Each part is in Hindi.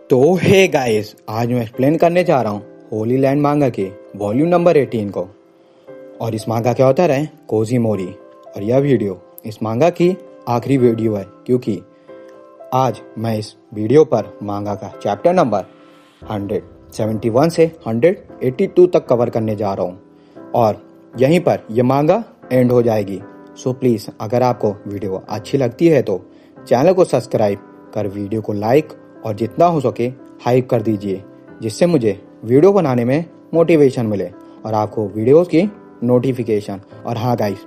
तो हे गाइस, आज मैं एक्सप्लेन करने जा रहा हूँ होली लैंड मांगा के वॉल्यूम नंबर 18 को। और इस मांगा के ऑथर है कोजी मोरी। और यह वीडियो इस मांगा की आखिरी वीडियो है, क्योंकि आज मैं इस वीडियो पर मांगा का चैप्टर नंबर 171 से 182 तक कवर करने जा रहा हूँ और यहीं पर यह मांगा एंड हो जाएगी। सो प्लीज़, अगर आपको वीडियो अच्छी लगती है तो चैनल को सब्सक्राइब कर वीडियो को लाइक और जितना हो सके हाइप कर दीजिए, जिससे मुझे वीडियो बनाने में मोटिवेशन मिले और आपको वीडियोस की नोटिफिकेशन। और हाँ गाइस,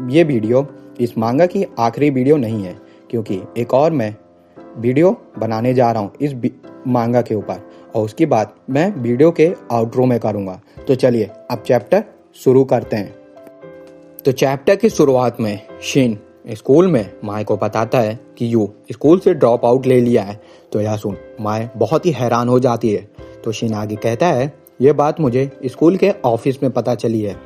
ये वीडियो इस मांगा की आखिरी वीडियो नहीं है, क्योंकि एक और मैं वीडियो बनाने जा रहा हूँ इस मांगा के ऊपर और उसके बाद मैं वीडियो के आउटरो में करूँगा। तो चलिए अब चैप्टर शुरू करते हैं। तो चैप्टर की शुरुआत में शिन स्कूल में माए को बताता है कि यू स्कूल से ड्रॉप आउट ले लिया है। तो यह सुन माए बहुत ही हैरान हो जाती है। तो शिन आगे कहता है, यह बात मुझे स्कूल के ऑफिस में पता चली है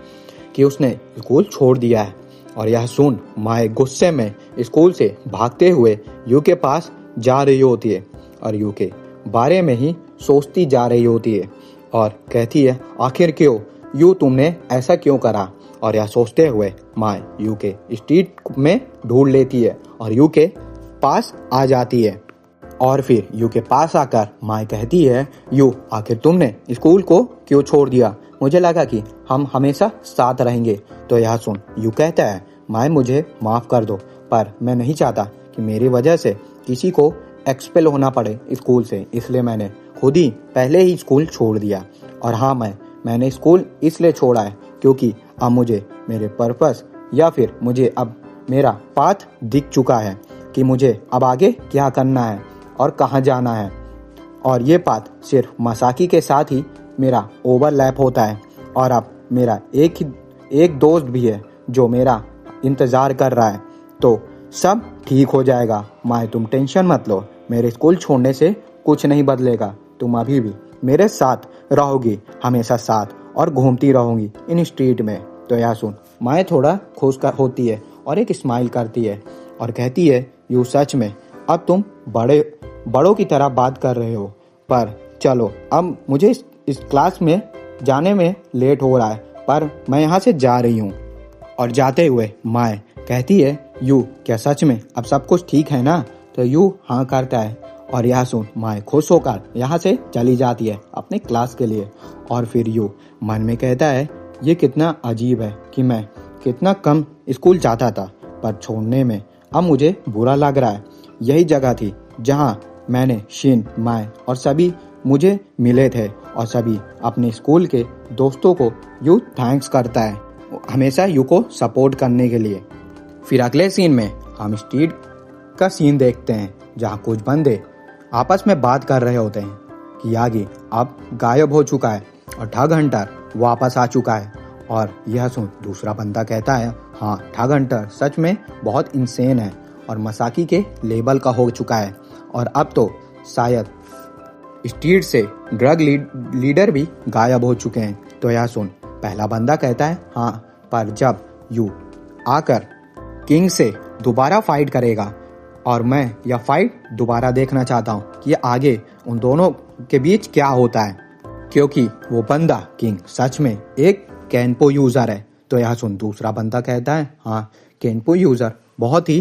कि उसने स्कूल छोड़ दिया है। और यह सुन माए गुस्से में स्कूल से भागते हुए यू के पास जा रही होती है और यू के बारे में ही सोचती जा रही होती है और कहती है, आखिर क्यों यू, तुमने ऐसा क्यों करा। और यह सोचते हुए माए यू के स्ट्रीट में ढूंढ लेती है और यू के पास आ जाती है। और फिर यू के पास आकर माए कहती है, यू, आखिर तुमने स्कूल को क्यों छोड़ दिया, मुझे लगा कि हम हमेशा साथ रहेंगे। तो यह सुन यू कहता है, माए मुझे माफ कर दो, पर मैं नहीं चाहता कि मेरी वजह से किसी को एक्सपेल होना पड़े स्कूल से, इसलिए मैंने खुद ही पहले ही स्कूल छोड़ दिया। और हाँ, मैंने स्कूल इसलिए छोड़ा है क्योंकि अब मुझे मेरे पर्पस या फिर मुझे अब मेरा पाथ दिख चुका है कि मुझे अब आगे क्या करना है और कहाँ जाना है। और ये पाथ सिर्फ मसाकी के साथ ही मेरा ओवरलैप होता है और अब मेरा एक दोस्त भी है जो मेरा इंतज़ार कर रहा है। तो सब ठीक हो जाएगा माए, तुम टेंशन मत लो। मेरे स्कूल छोड़ने से कुछ नहीं बदलेगा, तुम अभी भी मेरे साथ रहोगी, हमेशा साथ, और घूमती रहूंगी इन स्ट्रीट में। तो यह सुन माए थोड़ा खुश होती है और एक स्माइल करती है और कहती है, यू सच में अब तुम बड़ों की तरह बात कर रहे हो, पर चलो अब मुझे इस क्लास में जाने में लेट हो रहा है, पर मैं यहाँ से जा रही हूँ। और जाते हुए माए कहती है, यू क्या सच में अब सब कुछ ठीक है ना। तो यू हाँ करता है और यह सुन माए खुश होकर यहाँ से चली जाती है अपने क्लास के लिए। और फिर यू मन में कहता है, ये कितना अजीब है कि मैं कितना कम स्कूल जाता था, पर छोड़ने में अब मुझे बुरा लग रहा है। यही जगह थी जहाँ मैंने शिन, माए और सभी मुझे मिले थे और सभी अपने स्कूल के दोस्तों को यू थैंक्स करता है हमेशा यू को सपोर्ट करने के लिए। फिर अगले सीन में हम स्ट्रीट का सीन देखते हैं जहाँ कुछ बंदे आपस में बात कर रहे होते हैं कि यागी अब गायब हो चुका है और ठग हंटर वापस आ चुका है। और यह सुन दूसरा बंदा कहता है, हाँ ठग हंटर सच में बहुत इंसेन है और मसाकी के लेवल का हो चुका है और अब तो शायद स्ट्रीट से ड्रग लीडर भी गायब हो चुके हैं। तो यह सुन पहला बंदा कहता है, हाँ, पर जब यू आकर किंग से दोबारा फाइट करेगा और मैं यह फाइट दोबारा देखना चाहता हूँ कि आगे उन दोनों के बीच क्या होता है, क्योंकि वो बंदा किंग सच में एक कैनपो यूज़र है। तो यह सुन दूसरा बंदा कहता है, हाँ, कैनपो यूज़र बहुत ही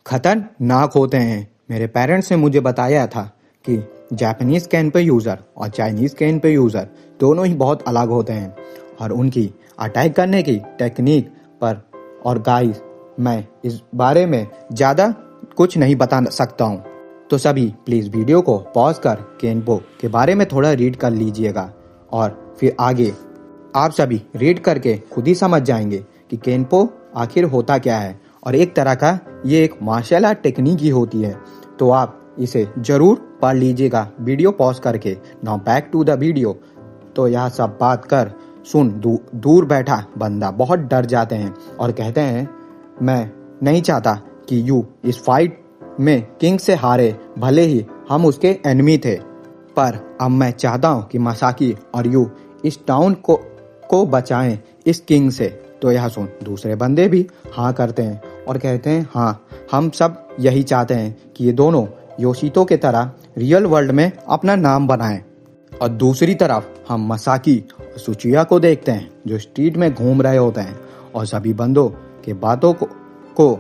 खतरनाक होते हैं। मेरे पेरेंट्स ने मुझे बताया था कि जापानीज़ कैनपो यूज़र और चाइनीज़ कैनपो यूज़र दोनों ही बहुत अलग होते हैं और उनकी अटैक करने की टेक्निक पर। और गाइस, मैं इस बारे में ज़्यादा कुछ नहीं बता सकता हूँ, तो सभी प्लीज़ वीडियो को पॉज कर केनपो के बारे में थोड़ा रीड कर लीजिएगा और फिर आगे आप सभी रीड करके खुद ही समझ जाएंगे कि केनपो आखिर होता क्या है। और एक तरह का ये एक मार्शल आर्ट टेक्निक ही होती है, तो आप इसे ज़रूर पढ़ लीजिएगा वीडियो पॉज करके। Now back to the video. तो यह सब बात कर सुन दूर बैठा बंदा बहुत डर जाते हैं और कहते हैं, मैं नहीं चाहता कि यू इस फाइट में किंग से हारे, भले ही हम उसके एनिमी थे, पर अब मैं चाहता हूँ कि मसाकी और यू इस टाउन को बचाएं इस किंग से। तो यह सुन दूसरे बंदे भी हाँ करते हैं और कहते हैं, हाँ, हम सब यही चाहते हैं कि ये दोनों योशितो की तरह रियल वर्ल्ड में अपना नाम बनाएं। और दूसरी तरफ हम मसाकी और सुचिया को देखते हैं जो स्ट्रीट में घूम रहे होते हैं और सभी बंदों के बातों को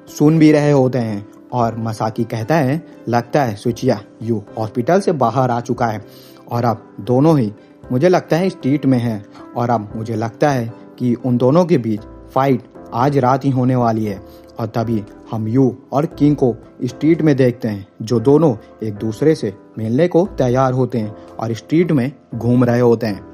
सुन भी रहे होते हैं। और मसाकी कहता है, लगता है सुचिया यू हॉस्पिटल से बाहर आ चुका है और अब दोनों ही मुझे लगता है स्ट्रीट में है और अब मुझे लगता है कि उन दोनों के बीच फाइट आज रात ही होने वाली है। और तभी हम यू और किंग को स्ट्रीट में देखते हैं जो दोनों एक दूसरे से मिलने को तैयार होते हैं और स्ट्रीट में घूम रहे होते हैं।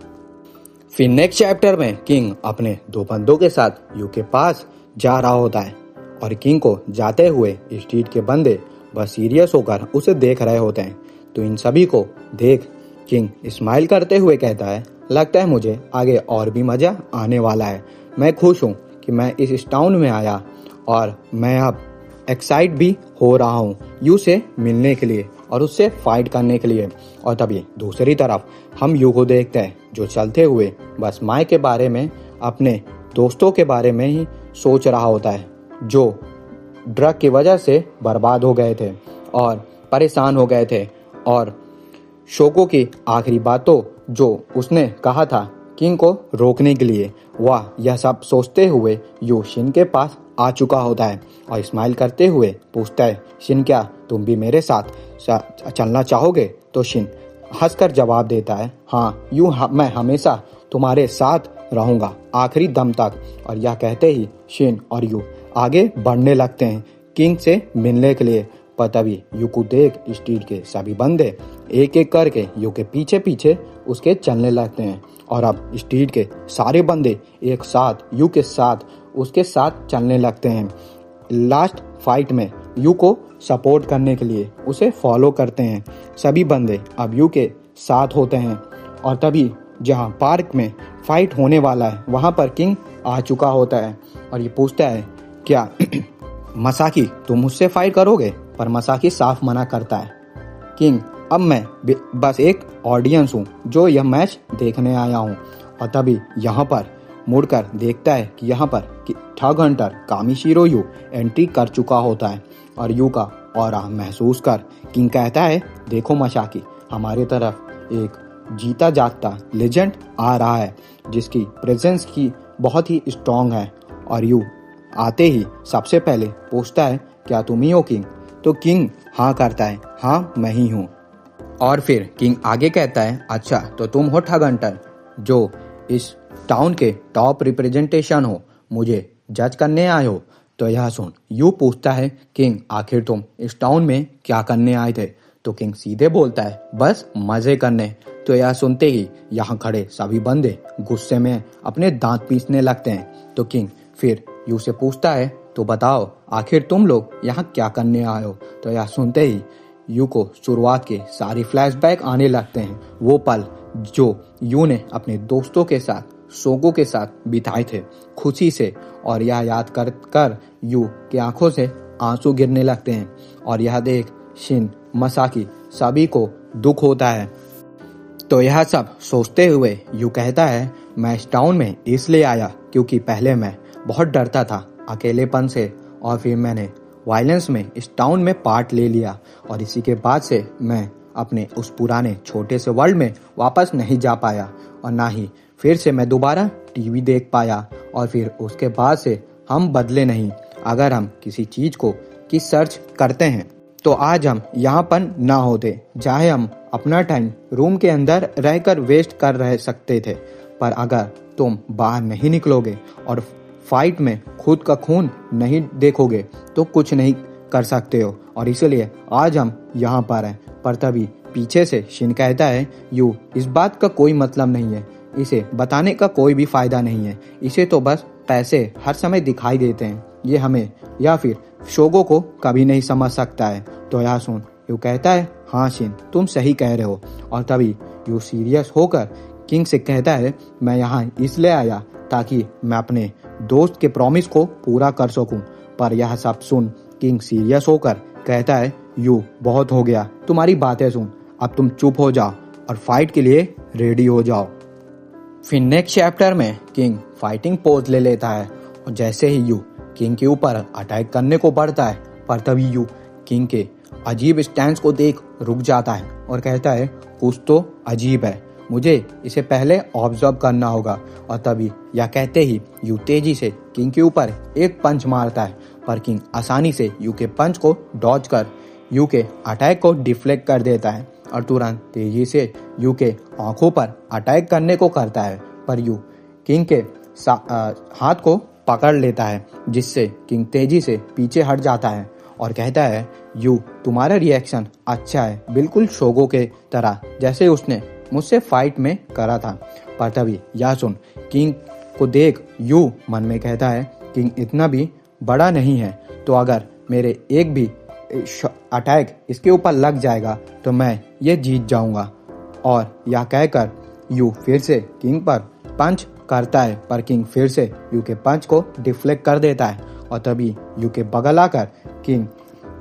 फिर नेक्स्ट चैप्टर में किंग अपने दो बंदों के साथ यू के पास जा रहा होता है और किंग को जाते हुए स्ट्रीट के बंदे बस सीरियस होकर उसे देख रहे होते हैं। तो इन सभी को देख किंग स्माइल करते हुए कहता है, लगता है मुझे आगे और भी मजा आने वाला है। मैं खुश हूँ कि मैं इस टाउन में आया और मैं अब एक्साइट भी हो रहा हूँ यू से मिलने के लिए और उससे फाइट करने के लिए। और तभी दूसरी तरफ हम यू को देखते हैं जो चलते हुए बस माई के बारे में, अपने दोस्तों के बारे में ही सोच रहा होता है जो ड्रग की वजह से बर्बाद हो गए थे और परेशान हो गए थे। और शोको की आखिरी बातों जो उसने कहा था किंग को रोकने के लिए, वह यह सब सोचते हुए यू शिन के पास आ चुका होता है और स्माइल करते हुए पूछता है, शिन क्या तुम भी मेरे साथ चलना चाहोगे? तो शिन हंसकर जवाब देता है, हाँ यू मैं हमेशा तुम्हारे साथ रहूंगा आखिरी दम तक। और यह कहते ही शिन और यू आगे बढ़ने लगते हैं किंग से मिलने के लिए। पर तभी यू को देख स्ट्रीट के सभी बंदे एक एक करके यू के पीछे पीछे उसके चलने लगते हैं और अब स्ट्रीट के सारे बंदे एक साथ यू के साथ उसके साथ चलने लगते हैं। लास्ट फाइट में यू को सपोर्ट करने के लिए उसे फॉलो करते हैं। सभी बंदे अब यू के साथ होते हैं और तभी जहां पार्क में फाइट होने वाला है वहां पर किंग आ चुका होता है और ये पूछता है, क्या मसाकी तुम मुझसे फाइट करोगे? पर मसाकी साफ मना करता है, किंग अब मैं बस एक ऑडियंस हूँ जो यह मैच देखने आया हूँ। और तभी यहाँ पर मुड़कर देखता है कि यहाँ पर ठग हंटर कामिशीरो यू एंट्री कर चुका होता है और यू का ऑरा महसूस कर किंग कहता है, देखो मसाकी हमारी तरफ एक जीता जागता लेजेंड आ रहा है जिसकी प्रेजेंस की बहुत ही स्ट्रांग है। और यू आते ही सबसे पहले पूछता है, क्या तुम ही हो किंग? तो किंग हाँ करता है, हाँ मैं ही हूँ। और फिर किंग आगे कहता है, अच्छा तो तुम हो ठग हंटर जो इस टाउन के टॉप रिप्रेजेंटेशन हो, मुझे जज करने आए हो? तो यह सुन यू पूछता है, किंग आखिर तुम इस टाउन में क्या करने आए थे? तो किंग सीधे बोलता है, बस मजे करने। तो यह सुनते ही यहाँ खड़े सभी बंदे गुस्से में अपने दांत पीसने लगते हैं। तो किंग फिर यू से पूछता है, तो बताओ आखिर तुम लोग यहाँ क्या करने आए हो? तो यह सुनते ही यू को शुरुआत के सारे फ्लैशबैक आने लगते हैं, वो पल जो यू ने अपने दोस्तों के साथ सोगो के साथ बिताए थे खुशी से। और यह याद कर कर यू की आंखों से आंसू गिरने लगते हैं और यह देख शिन मसाकी सभी को दुख होता है। तो यह सब सोचते हुए यू कहता है, मैं इस टाउन में इसलिए आया क्योंकि पहले मैं बहुत डरता था अकेलेपन से और फिर मैंने वायलेंस में इस टाउन में पार्ट ले लिया और इसी के बाद से मैं अपने उस पुराने छोटे से वर्ल्ड में वापस नहीं जा पाया और ना ही फिर से मैं दोबारा टीवी देख पाया। और फिर उसके बाद से हम बदले नहीं। अगर हम किसी चीज को की सर्च करते हैं तो आज हम यहाँ पर ना होते, चाहे हम अपना टाइम रूम के अंदर रहकर वेस्ट कर रह सकते थे। पर अगर तुम बाहर नहीं निकलोगे और फाइट में खुद का खून नहीं देखोगे तो कुछ नहीं कर सकते हो। और इसलिए आज हम यहाँ पर हैं। पर तभी पीछे से शिन कहता है, यू इस बात का कोई मतलब नहीं है, इसे बताने का कोई भी फायदा नहीं है, इसे तो बस पैसे हर समय दिखाई देते हैं, ये हमें या फिर शोगो को कभी नहीं समझ सकता है। तो यह सुन यू कहता है, हाँ शिन तुम सही कह रहे हो। और तभी यू सीरियस होकर किंग से कहता है, मैं यहाँ इसलिए आया ताकि मैं अपने दोस्त के प्रॉमिस को पूरा कर सकूं। पर यह सब सुन किंग सीरियस होकर कहता है, यू बहुत हो गया तुम्हारी बातें सुन, अब तुम चुप हो जाओ और फाइट के लिए रेडी हो जाओ। फिर नेक्स्ट चैप्टर में किंग फाइटिंग पोज ले लेता है और जैसे ही यू किंग के ऊपर अटैक करने को बढ़ता है, पर तभी यू किंग के अजीब स्टैंस को देख रुक जाता है और कहता है कुछ तो अजीब है, मुझे इसे पहले ऑब्जर्व करना होगा। और तभी यह कहते ही यू तेजी से किंग के ऊपर एक पंच मारता है, पर किंग आसानी से यू के पंच को डॉज कर यू के अटैक को डिफ्लेक्ट कर देता है और तुरंत तेजी से यू के आंखों पर अटैक करने को करता है, पर यू किंग के हाथ को पकड़ लेता है, जिससे किंग तेजी से पीछे हट जाता है और कहता है यू तुम्हारा रिएक्शन अच्छा है, बिल्कुल शोगो के तरह जैसे उसने मुझसे फाइट में करा था। पर तभी यह सुन किंग को देख यू मन में कहता है किंग इतना भी बड़ा नहीं है, तो अगर मेरे एक भी अटैक इसके ऊपर लग जाएगा तो मैं ये जीत जाऊंगा। और यह कहकर यू फिर से किंग पर पंच करता है, पर किंग फिर से यू के पंच को डिफ्लेक्ट कर देता है और तभी यू के बगल आकर किंग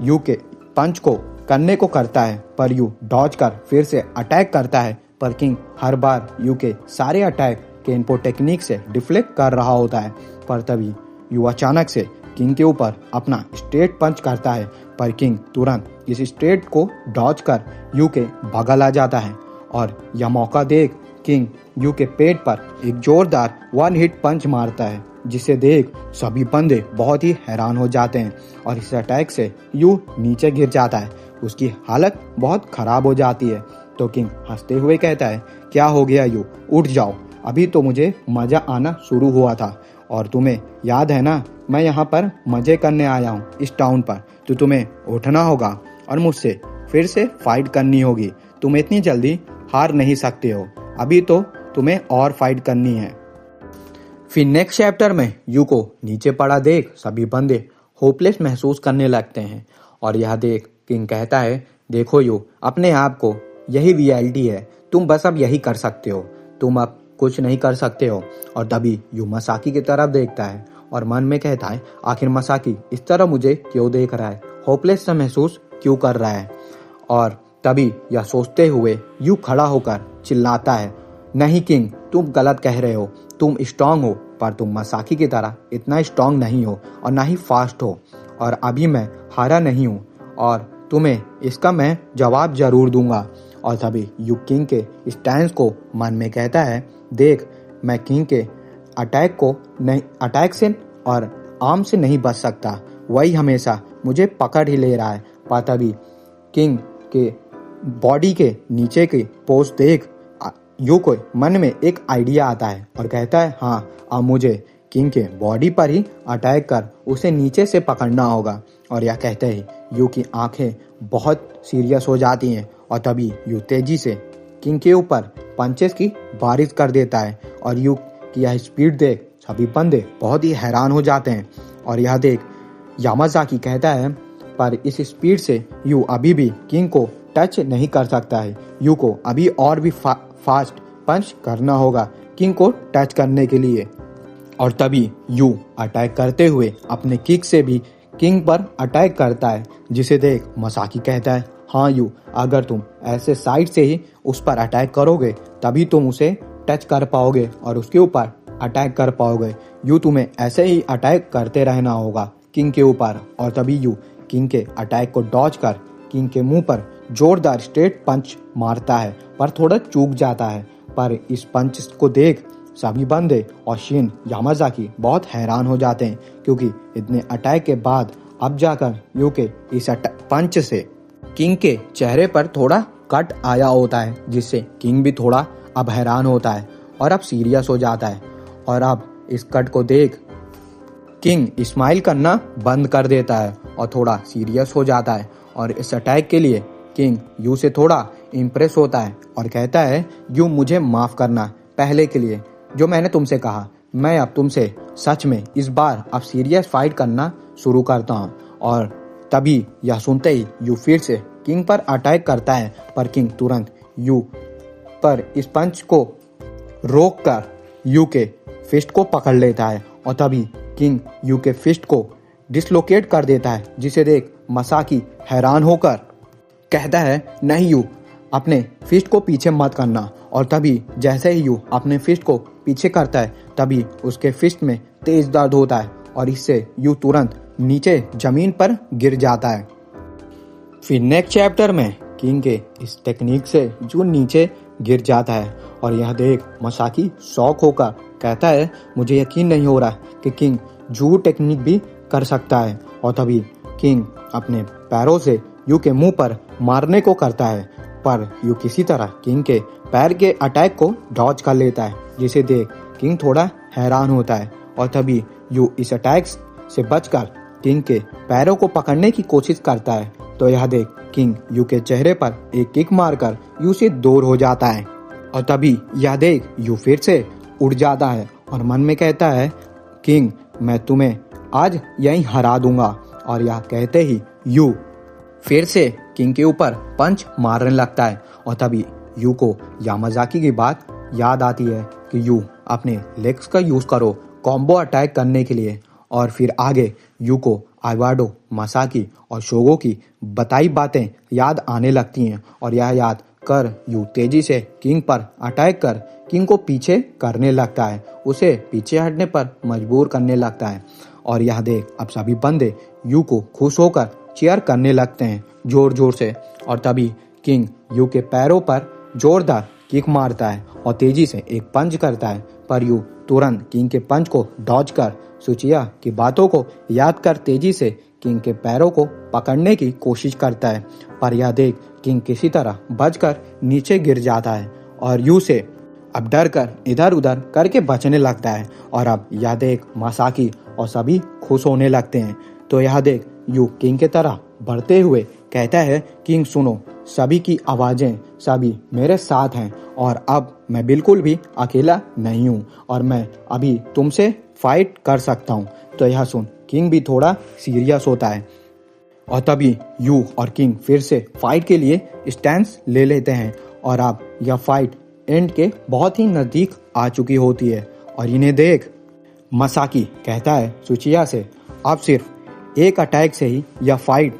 यू के पंच को करने को करता है, पर यू डॉज कर फिर से अटैक करता है, पर किंग हर बार यू के सारे अटैक केनपो टेक्निक से डिफ्लेक्ट कर रहा होता है। पर तभी यू अचानक से किंग के ऊपर अपना स्ट्रेट पंच करता है, पर किंग तुरंत इस स्ट्रेट को डॉज कर यू के बगल आ जाता है और यह मौका देख किंग यू के पेट पर एक जोरदार वन हिट पंच मारता है, जिसे देख सभी बंदे बहुत ही हैरान हो जाते हैं और इस अटैक से यू नीचे गिर जाता है। उसकी हालत बहुत खराब हो जाती है, तो किंग हंसते हुए कहता है क्या हो गया यू, उठ जाओ, अभी तो मुझे मजा आना शुरू हुआ था और तुम्हें याद है ना मैं यहाँ पर मजे करने आया हूँ इस टाउन पर, तो तुम्हें उठना होगा और मुझसे फिर से फाइट करनी होगी। तुम इतनी जल्दी हार नहीं सकते हो, अभी तो तुम्हें और फाइट करनी है। फिर नेक्स्ट चैप्टर में यू को नीचे पड़ा देख सभी बंदे होपलेस महसूस करने लगते हैं और यह देख किंग कहता है देखो यू, अपने आप को, यही रियलिटी है, तुम बस अब यही कर सकते हो, तुम अब कुछ नहीं कर सकते हो। और तभी यू मसाकी की तरफ देखता है और मन में कहता है आखिर मसाकी इस तरह मुझे क्यों देख रहा है, होपलेस सा महसूस क्यों कर रहा है। और तभी यह सोचते हुए यू खड़ा होकर चिल्लाता है नहीं किंग, तुम गलत कह रहे हो, तुम स्ट्रांग हो पर तुम मसाकी की तरह इतना स्ट्रांग नहीं हो और ना ही फास्ट हो, और अभी मैं हारा नहीं हूँ और तुम्हें इसका मैं जवाब जरूर दूंगा। और तभी यू किंग के स्टैंस को मन में कहता है देख मैं किंग के अटैक से और आर्म से नहीं बच सकता, वही हमेशा मुझे पकड़ ही ले रहा है। पर तभी किंग के बॉडी के नीचे की पोस्ट देख यू को मन में एक आइडिया आता है और कहता है हाँ अब मुझे किंग के बॉडी पर ही अटैक कर उसे नीचे से पकड़ना होगा। और यह कहते ही यू की आंखें बहुत सीरियस हो जाती हैं और तभी यू तेजी से किंग के ऊपर पंचेस की बारिश कर देता है और यू की यह स्पीड देख सभी बंदे बहुत ही हैरान हो जाते हैं। और यह देख यामाजाकी कहता है पर इस स्पीड से यू अभी भी किंग को टच नहीं कर सकता है, यू को अभी और भी फास्ट पंच करना होगा किंग को टच करने के लिए। और तभी यू अटैक करते हुए अपने किक से भी किंग पर अटैक करता है, जिसे देख मसाकी कहता है हाँ यू, अगर तुम ऐसे साइड से ही उस पर अटैक करोगे तभी तुम उसे टच कर पाओगे और उसके ऊपर अटैक कर पाओगे, यू तुम्हें ऐसे ही अटैक करते रहना होगा किंग के ऊपर। और तभी यू किंग के अटैक को डॉज कर किंग के मुंह पर जोरदार स्ट्रेट पंच मारता है, पर थोड़ा चूक जाता है। पर इस पंच को देख सभी बंदे और शिन यामाजाकी बहुत हैरान हो जाते हैं, क्योंकि इतने अटैक के बाद अब जाकर यू के इस पंच से किंग के चेहरे पर थोड़ा कट आया होता है, जिससे किंग भी थोड़ा अब हैरान होता है और अब सीरियस हो जाता है। और अब इस कट को देख किंग स्माइल करना बंद कर देता है और थोड़ा सीरियस हो जाता है। और इस अटैक के लिए किंग यू से थोड़ा इम्प्रेस होता है और कहता है यू मुझे माफ करना पहले के लिए जो मैंने तुमसे कहा, मैं अब तुमसे सच में इस बार अब सीरियस फाइट करना शुरू करता हूँ। और तभी यह सुनते ही यू फिर से किंग पर अटैक करता है, पर किंग तुरंत यू पर इस पंच को रोक कर यू के फिस्ट को पकड़ लेता है और तभी किंग यू के फिस्ट को डिसलोकेट कर देता है, जिसे देख मसाकी हैरान होकर कहता है नहीं यू, अपने फिस्ट को पीछे मत करना। और तभी जैसे ही यू अपने फिस्ट को पीछे करता है तभी उसके फिस्ट में तेज दर्द होता है और इससे यू तुरंत नीचे जमीन पर गिर जाता है। फिर नेक्स्ट चैप्टर में किंग के इस टेक्निक से जू नीचे गिर जाता है और यह देख मसाकी शॉक होकर कहता है मुझे यकीन नहीं हो रहा कि किंग जू टेक्निक भी कर सकता है। और तभी किंग अपने पैरों से यू के मुंह पर मारने को करता है, पर यू किसी तरह किंग के पैर के अटैक को डॉज कर लेता है, जिसे देख किंग थोड़ा हैरान होता है। और तभी यू इस अटैक से बचकर किंग के पैरों को पकड़ने की कोशिश करता है, तो यह देख किंग यू के चेहरे पर एक किक मारकर यू से दूर हो जाता है। और तभी यह देख यू फिर से उड़ जाता है और मन में कहता है किंग मैं तुम्हें आज यहीं हरा दूंगा। और यह कहते ही यू फिर से किंग के ऊपर पंच मारने लगता है। और तभी यू को यामाजाकी की बात याद आती है कि यू अपने लेग्स का यूज करो कॉम्बो अटैक करने के लिए। और फिर आगे यू को आइवाडो, मासाकी और शोगो की बताई बातें याद आने लगती हैं और यह याद कर यू तेजी से किंग पर अटैक कर किंग को पीछे करने लगता है, उसे पीछे हटने पर मजबूर करने लगता है। और यह देख अब सभी बंदे यू को खुश होकर चीयर करने लगते हैं जोर जोर से। और तभी किंग यू के पैरों पर जोरदार किक मारता है और तेजी से एक पंच करता है, पर यू तुरंत किंग के पंच को डॉज कर सुचिया की बातों को याद कर तेजी से किंग के पैरों को पकड़ने की कोशिश करता है। पर यह देख किंग किसी तरह बचकर नीचे गिर जाता है और यू से अब डर कर इधर उधर करके बचने लगता है। और अब यह देख मासाकी और सभी खुश होने लगते हैं, तो यह देख यू किंग के तरह बढ़ते हुए कहता है किंग सुनो, सभी की आवाजें सभी मेरे साथ हैं और अब मैं बिल्कुल भी अकेला नहीं हूँ और मैं अभी तुमसे फाइट कर सकता हूँ। तो यह सुन किंग भी थोड़ा सीरियस होता है और तभी यू और किंग फिर से फाइट के लिए स्टैंस ले लेते हैं। और अब यह फाइट एंड के बहुत ही नजदीक आ चुकी होती है और इन्हें देख मसाकी कहता है सुचिया से अब सिर्फ एक अटैक से ही यह फाइट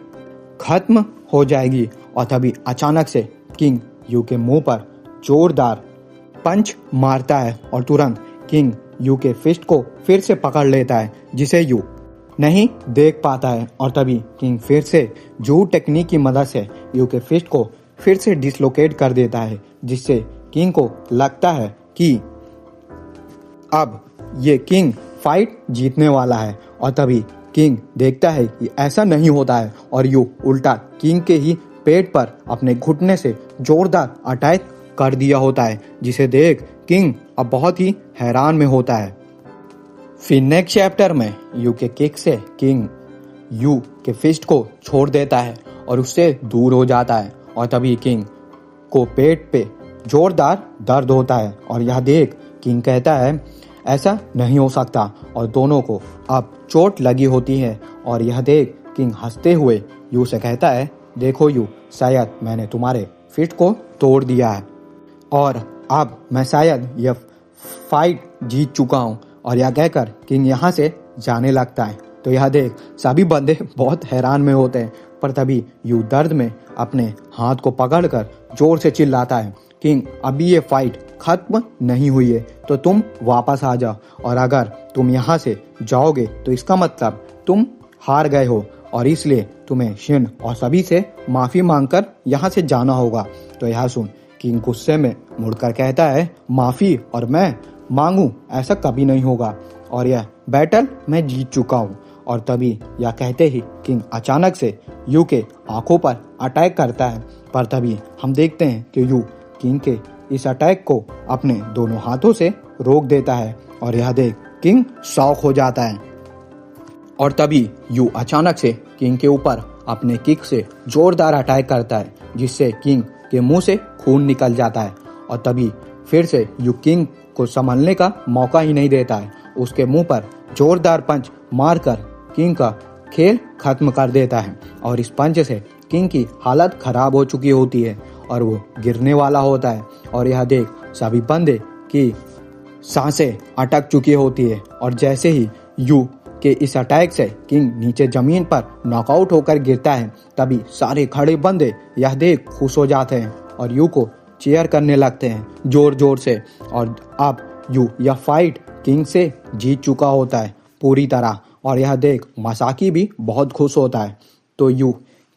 खत्म हो जाएगी। और तभी अचानक से किंग यू के मुंह पर जोरदार पंच मारता है और तुरंत किंग यू के फिस्ट को फिर से पकड़ लेता है, जिसे यू नहीं देख पाता है। और तभी किंग फिर से जू टेक्निक की मदद से यू के फिस्ट को फिर से डिसलोकेट कर देता है, जिससे किंग को लगता है कि अब ये किंग फाइट जीतने वाला है। और तभी किंग देखता है कि ऐसा नहीं होता है और यू उल्टा किंग के ही पेट पर अपने घुटने से जोरदार अटैक कर दिया होता है, जिसे देख किंग अब बहुत ही हैरान में होता है। फिर नेक्स्ट चैप्टर में यू के किक से किंग यू के फिस्ट को छोड़ देता है और उससे दूर हो जाता है। और तभी किंग को पेट पे जोरदार दर्द होता है और यह देख किंग कहता है ऐसा नहीं हो सकता और दोनों को अब चोट लगी होती है। और यह देख किंग हंसते हुए यू से कहता है देखो यू, शायद मैंने तुम्हारे फिस्ट को तोड़ दिया है और अब मैं शायद यह फाइट जीत चुका हूँ। और यह कहकर किंग यहाँ से जाने लगता है, तो यह देख सभी बंदे बहुत हैरान में होते हैं। पर तभी यू दर्द में अपने हाथ को पकड़कर जोर से चिल्लाता है किंग अभी ये फाइट खत्म नहीं हुई है, तो तुम वापस आ जाओ और अगर तुम यहाँ से जाओगे तो इसका मतलब तुम हार गए हो और इसलिए तुम्हें शिन और सभी से माफी मांगकर यहाँ से जाना होगा। तो यह सुन किंग गुस्से में मुड़कर कहता है माफी और मैं मांगू, ऐसा कभी नहीं होगा और यह बैटल मैं जीत चुका हूँ। और तभी यह कहते ही किंग अचानक से यू के आंखों पर अटैक करता है, पर तभी हम देखते हैं कि यू किंग के इस अटैक को अपने दोनों हाथों से रोक देता है और यह देख किंग शॉक हो जाता है। और तभी यू अचानक से किंग के ऊपर अपने किक से जोरदार अटैक करता है, जिससे किंग के मुंह से खून निकल जाता है। और तभी फिर से यू किंग को संभलने का मौका ही नहीं देता है, उसके मुंह पर जोरदार पंच मारकर किंग का खेल खत्म कर देता है। और इस पंच से किंग की हालत खराब हो चुकी होती है और वो गिरने वाला होता है। और यह देख सभी बंदे की सांसें अटक चुकी होती है और जैसे ही यू के इस अटैक से किंग नीचे जमीन पर नॉकआउट होकर गिरता है, तभी सारे खड़े बंदे यह देख खुश हो जाते हैं और यू को चीयर करने लगते हैं जोर जोर से। और अब यू यह फाइट किंग से जीत चुका होता है पूरी तरह और यह देख मासाकी भी बहुत खुश होता है। तो यू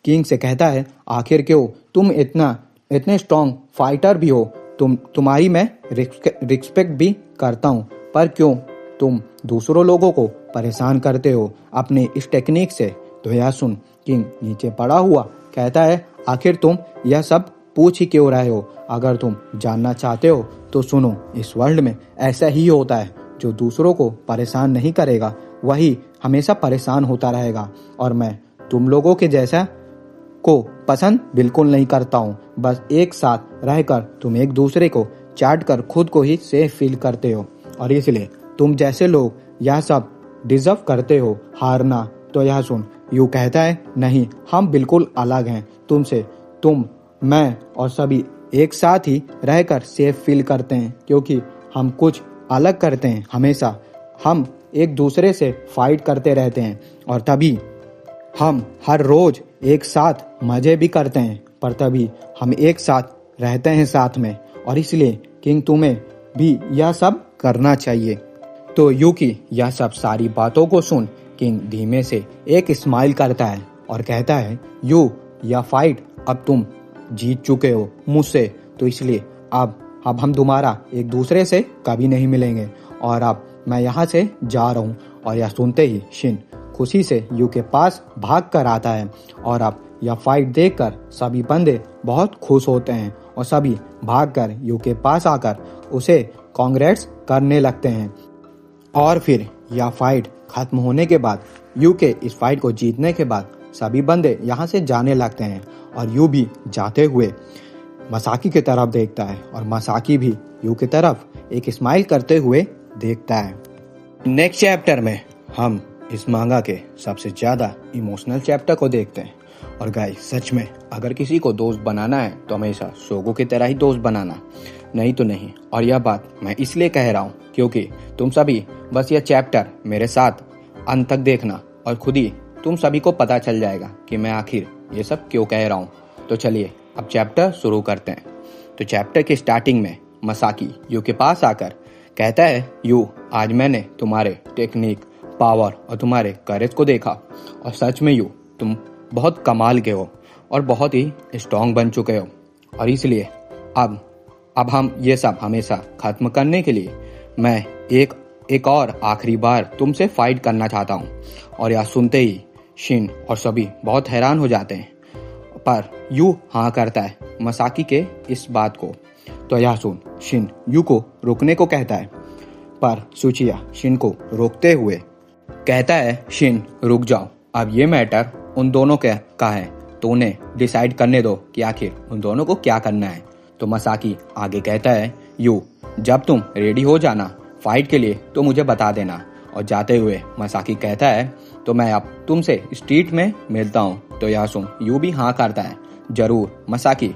किंग से कहता है, आखिर क्यों तुम इतने स्ट्रॉन्ग फाइटर भी हो, तुम्हारी मैं रिस्पेक्ट भी करता हूँ, पर क्यों तुम दूसरों लोगों को परेशान करते हो अपने इस टेक्निक से। तो यह सुन किंग नीचे पड़ा हुआ कहता है, आखिर तुम यह सब पूछ ही क्यों रहे हो? अगर तुम जानना चाहते हो तो सुनो, इस वर्ल्ड में ऐसा ही होता है, जो दूसरों को परेशान नहीं करेगा वही हमेशा परेशान होता रहेगा, और मैं तुम लोगों के जैसा को पसंद बिल्कुल नहीं करता हूँ। बस एक साथ रहकर तुम एक दूसरे को चाट कर खुद को ही सेफ फील करते हो, और इसलिए तुम जैसे लोग यह सब डिजर्व करते हो हारना। तो यह सुन यू कहता है, नहीं, हम बिल्कुल अलग हैं तुमसे। तुम, मैं और सभी एक साथ ही रहकर सेफ फील करते हैं, क्योंकि हम कुछ अलग करते हैं। हमेशा हम एक दूसरे से फाइट करते रहते हैं, और तभी हम हर रोज एक साथ मजे भी करते हैं, पर तभी हम एक साथ रहते हैं साथ में, और इसलिए किंग तुम्हें भी यह सब करना चाहिए। तो यू की यह सब सारी बातों को सुन किंग धीमे से एक स्माइल करता है और कहता है, यू, यह फाइट अब तुम जीत चुके हो मुझसे, तो इसलिए अब हम दोबारा एक दूसरे से कभी नहीं मिलेंगे, और अब मैं यहाँ से जा रहा हूँ। और यह सुनते ही शिन खुशी से यू के पास भाग कर आता है, और अब यह फाइट देखकर सभी बंदे बहुत खुश होते हैं, और सभी भागकर यू के पास आकर उसे कांग्रेट्स करने लगते हैं। और फिर यह फाइट खत्म होने के बाद, यू के इस फाइट को जीतने के बाद सभी बंदे यहाँ से जाने लगते हैं, और यू भी जाते हुए मसाकी की तरफ देखता है, और मसाकी भी यू की तरफ एक स्माइल करते हुए देखता है। नेक्स्ट चैप्टर में हम इस मांगा के सबसे ज्यादा इमोशनल चैप्टर को देखते हैं। और गाइस, सच में अगर किसी को दोस्त बनाना है तो हमेशा शोगो की तरह ही दोस्त बनाना, नहीं तो नहीं। और यह बात मैं इसलिए कह रहा हूँ क्योंकि तुम सभी बस यह चैप्टर मेरे साथ अंत तक देखना, और खुद ही तुम सभी को पता चल जाएगा कि मैं आखिर ये सब क्यों कह रहा हूँ। तो चलिए अब चैप्टर शुरू करते हैं। तो चैप्टर के स्टार्टिंग में मसाकी यू के पास आकर कहता है, यू, आज मैंने तुम्हारे टेक्निक, पावर और तुम्हारे करेज को देखा, और सच में यू, तुम बहुत कमाल के हो और बहुत ही स्ट्रांग बन चुके हो, और इसलिए अब हम ये सब हमेशा खत्म करने के लिए मैं एक और आखिरी बार तुमसे फाइट करना चाहता हूँ। और यह सुनते ही शिन और सभी बहुत हैरान हो जाते हैं, पर यू हाँ करता है मसाकी के इस बात को। तो यह सुन शिन यू को रुकने को कहता है, पर सुचिया शिन को रोकते हुए कहता है, शिन रुक जाओ, अब ये मैटर उन दोनों का है, तो उन्हें डिसाइड करने दो कि आखिर उन दोनों को क्या करना है। तो मसाकी आगे कहता है, यू, जब तुम रेडी हो जाना फाइट के लिए तो मुझे बता देना। और जाते हुए मसाकी कहता है, तो मैं अब तुमसे स्ट्रीट में मिलता हूँ। तो यह सुन यू भी हाँ करता है, जरूर मसाकी,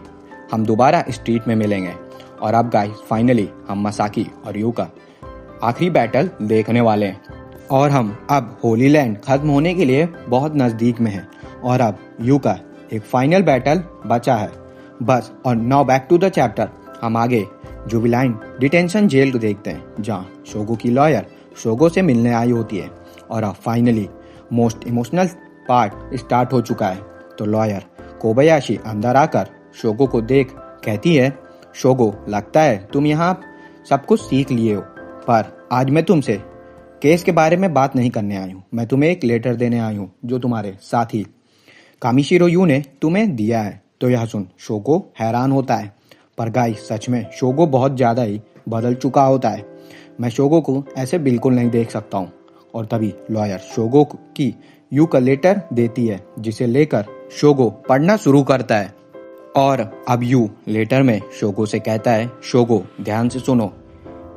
हम दोबारा स्ट्रीट में मिलेंगे। और अब गाइस, फाइनली हम मसाकी और यू का आखिरी बैटल देखने वाले हैं, और हम अब होली लैंड खत्म होने के लिए बहुत नजदीक में हैं, और अब यू का एक फाइनल बैटल बचा है बस। और now back to the chapter, हम आगे जुबिलाइन डिटेंशन जेल को देखते हैं, जहाँ शोगो की लॉयर शोगो से मिलने आई होती है। और अब finally most emotional part start हो चुका है। तो लॉयर कोबायाशी अंदर आकर शोगो को देख कहती है, शोगो, लगता है तुम यहाँ सब कुछ सीख लिए हो, पर आज मैं तुमसे केस के बारे में बात नहीं करने आई हूँ। मैं तुम्हें एक लेटर देने आई हूँ जो तुम्हारे साथी कामिशिरो यू ने तुम्हें दिया है। तो यह सुन शोगो हैरान होता है, पर गाइस, सच में शोगो बहुत ज्यादा ही बदल चुका होता है। मैं शोगो को ऐसे बिल्कुल नहीं देख सकता हूँ। और तभी लॉयर शोगो की यू का लेटर देती है, जिसे लेकर शोगो पढ़ना शुरू करता है। और अब यू लेटर में शोगो से कहता है, शोगो, ध्यान से सुनो,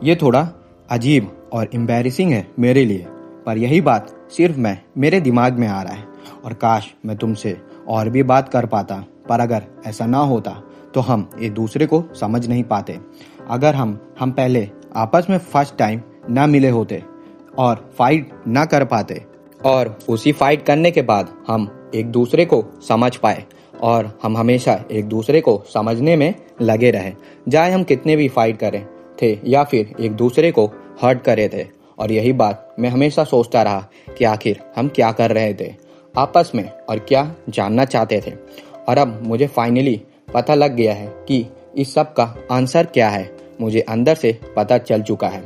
ये थोड़ा अजीब और एम्बैरेसिंग है मेरे लिए, पर यही बात सिर्फ मेरे दिमाग में आ रहा है, और काश मैं तुमसे और भी बात कर पाता, पर अगर ऐसा ना होता तो हम एक दूसरे को समझ नहीं पाते। अगर हम पहले आपस में फर्स्ट टाइम ना मिले होते और फाइट ना कर पाते, और उसी फाइट करने के बाद हम एक दूसरे को समझ पाए, और हम हमेशा एक दूसरे को समझने में लगे रहे, चाहे हम कितने भी फाइट करें थे या फिर एक दूसरे को हर्ट करे थे। और यही बात मैं हमेशा सोचता रहा कि आखिर हम क्या कर रहे थे। आपस में और क्या जानना चाहते थे। और अब मुझे फाइनली पता लग गया है कि इस सब का आंसर क्या है। मुझे अंदर से पता चल चुका है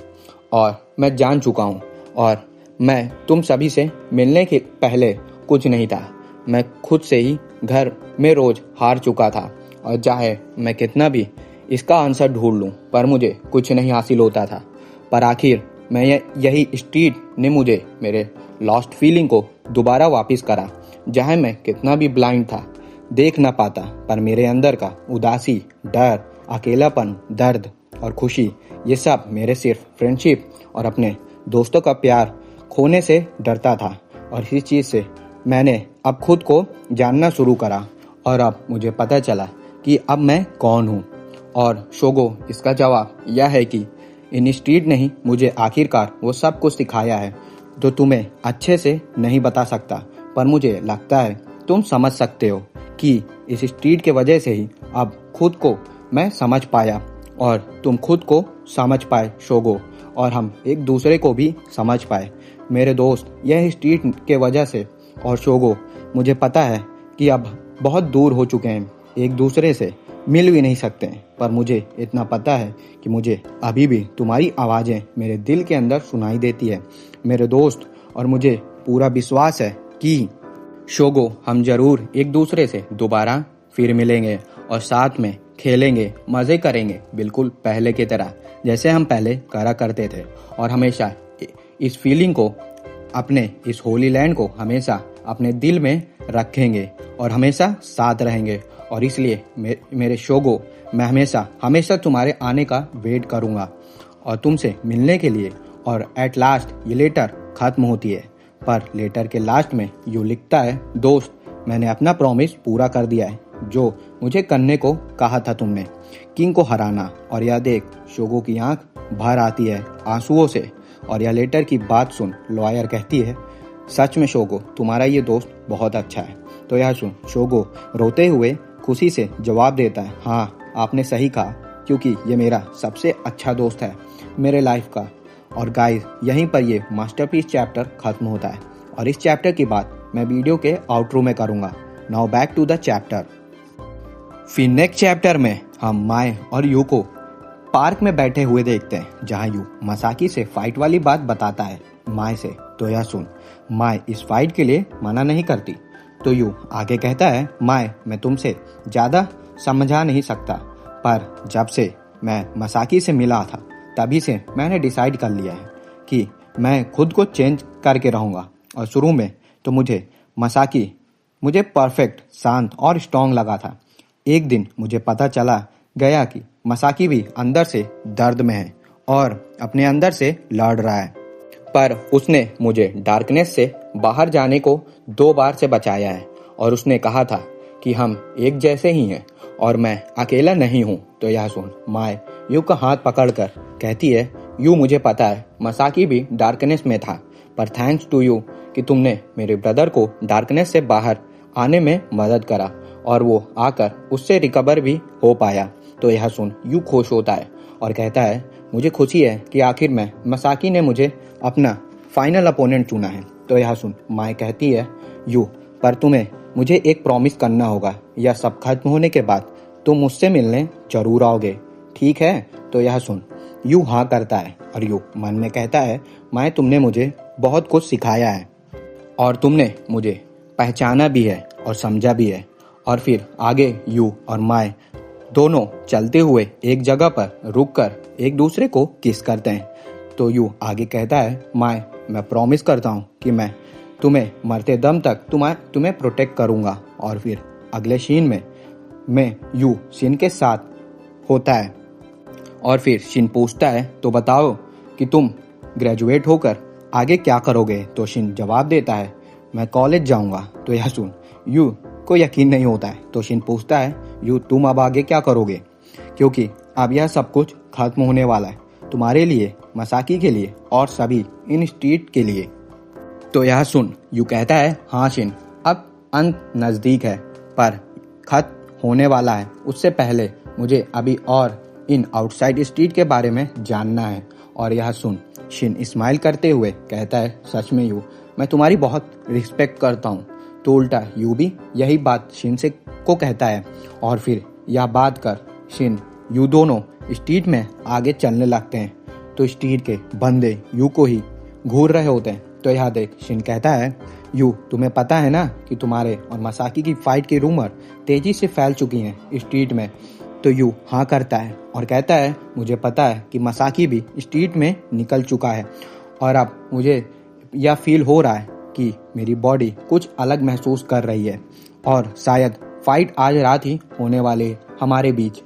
और मैं जान चुका हूँ। और मैं तुम सभी से मिलने के पहले कुछ नहीं था। मैं खुद से ही घर में रोज हार चुका था और चाहे मैं कितना भी इसका आंसर ढूंढ लूं पर मुझे कुछ नहीं हासिल होता था। पर आखिर मैं यही स्ट्रीट ने मुझे मेरे लॉस्ट फीलिंग को दोबारा वापस करा। जहां मैं कितना भी ब्लाइंड था, देख ना पाता, पर मेरे अंदर का उदासी, डर, अकेलापन, दर्द और खुशी, ये सब मेरे सिर्फ फ्रेंडशिप और अपने दोस्तों का प्यार खोने से डरता था। और इस चीज़ से मैंने अब खुद को जानना शुरू करा और अब मुझे पता चला कि अब मैं कौन हूँ। और शोगो, इसका जवाब यह है कि इन स्ट्रीट ने ही मुझे आखिरकार वो सब कुछ सिखाया है जो तुम्हें अच्छे से नहीं बता सकता, पर मुझे लगता है तुम समझ सकते हो कि इस स्ट्रीट के वजह से ही अब खुद को मैं समझ पाया और तुम खुद को समझ पाए शोगो, और हम एक दूसरे को भी समझ पाए मेरे दोस्त। यह स्ट्रीट के वजह से और शोगो, मुझे पता है कि अब बहुत दूर हो चुके हैं, एक दूसरे से मिल भी नहीं सकते, पर मुझे इतना पता है कि मुझे अभी भी तुम्हारी आवाज़ें मेरे दिल के अंदर सुनाई देती है मेरे दोस्त। और मुझे पूरा विश्वास है कि शोगो, हम जरूर एक दूसरे से दोबारा फिर मिलेंगे और साथ में खेलेंगे, मज़े करेंगे, बिल्कुल पहले की तरह जैसे हम पहले करा करते थे। और हमेशा इस फीलिंग को, अपने इस होली लैंड को हमेशा अपने दिल में रखेंगे और हमेशा साथ रहेंगे। और इसलिए मेरे शोगो, मैं हमेशा तुम्हारे आने का वेट करूंगा और तुमसे मिलने के लिए। और एट लास्ट ये लेटर खत्म होती है, पर लेटर के लास्ट में यूँ लिखता है, दोस्त, मैंने अपना प्रॉमिस पूरा कर दिया है जो मुझे करने को कहा था तुमने, किंग को हराना। और यह देख, शोगो की आंख भर आती है आंसुओं से। और यह लेटर की बात सुन लॉयर कहती है, सच में शोगो, तुम्हारा ये दोस्त बहुत अच्छा है। तो यह सुन शोगो रोते हुए खुशी से जवाब देता है, हाँ आपने सही कहा, क्योंकि ये मेरा सबसे अच्छा दोस्त है मेरे लाइफ का। और गाइस, यहीं पर ये मास्टरपीस चैप्टर खत्म होता है और इस चैप्टर की बात मैं वीडियो के आउटरो में करूंगा। Now back to the chapter. फिर नेक्स्ट चैप्टर में हम माए और यू को पार्क में बैठे हुए देखते हैं, जहां यू मसाकी से फाइट वाली बात बताता है माए से। तो यह सुन, माए इस फाइट के लिए मना नहीं करती। तो यू आगे कहता है, माए, मैं तुमसे ज़्यादा समझा नहीं सकता, पर जब से मैं मसाकी से मिला था तभी से मैंने डिसाइड कर लिया है कि मैं खुद को चेंज करके रहूँगा। और शुरू में तो मसाकी मुझे परफेक्ट, शांत और स्ट्रॉन्ग लगा था। एक दिन मुझे पता चला गया कि मसाकी भी अंदर से दर्द में है और अपने अंदर से लड़ रहा है, पर उसने मुझे डार्कनेस से बाहर जाने को 2 बार से बचाया है। और उसने कहा था कि हम एक जैसे ही हैं और मैं अकेला नहीं हूँ। तो यह सुन, माए यू का हाथ पकड़कर कहती है, यू, मुझे पता है मसाकी भी डार्कनेस में था, पर थैंक्स टू यू कि तुमने मेरे ब्रदर को डार्कनेस से बाहर आने में मदद करा और वो आकर उससे रिकवर भी हो पाया। तो यह सुन, यू खुश होता है और कहता है, मुझे खुशी है कि आखिर में मसाकी ने मुझे अपना फाइनल अपोनेंट चुना है। तो यह सुन, माए कहती है, यू, पर तुम्हें मुझे एक प्रॉमिस करना होगा, यह सब खत्म होने के बाद तुम मुझसे मिलने जरूर आओगे, ठीक है? तो यह सुन, यू हाँ करता है और यू मन में कहता है, माए तुमने मुझे बहुत कुछ सिखाया है और तुमने मुझे पहचाना भी है और समझा भी है। और फिर आगे यू और माए दोनों चलते हुए एक जगह पर रुककर एक दूसरे को किस करते हैं। तो यू आगे कहता है, माए मैं प्रॉमिस करता हूँ कि मैं तुम्हें मरते दम तक तुम्हें प्रोटेक्ट करूँगा। और फिर अगले सीन में यू शिन के साथ होता है और फिर शिन पूछता है, तो बताओ कि तुम ग्रेजुएट होकर आगे क्या करोगे? तो शिन जवाब देता है, मैं कॉलेज जाऊंगा। तो यह सुन, यू को यकीन नहीं होता है। तो शिन पूछता है, यू तुम अब आगे क्या करोगे? क्योंकि अब यह सब कुछ खत्म होने वाला है, तुम्हारे लिए, मसाकी के लिए और सभी इन स्ट्रीट के लिए। तो यह सुन, यू कहता है, हाँ शिन, अब अंत नज़दीक है, पर खत्म होने वाला है। उससे पहले मुझे अभी और इन आउटसाइड स्ट्रीट के बारे में जानना है। और यह सुन, शिन स्माइल करते हुए कहता है, सच में यू, मैं तुम्हारी बहुत रिस्पेक्ट करता हूँ। तो उल्टा यू भी यही बात शिन से को कहता है और फिर यह बात कर शिन यू दोनों स्ट्रीट में आगे चलने लगते हैं। तो स्ट्रीट के बंदे यू को ही घूर रहे होते हैं। तो यह देख शिन कहता है, यू तुम्हें पता है ना कि तुम्हारे और मसाकी की फाइट की रूमर तेजी से फैल चुकी हैं स्ट्रीट में। तो यू हाँ करता है और कहता है, मुझे पता है कि मसाकी भी स्ट्रीट में निकल चुका है और अब मुझे यह फील हो रहा है कि मेरी बॉडी कुछ अलग महसूस कर रही है और शायद फाइट आज रात ही होने वाले हमारे बीच।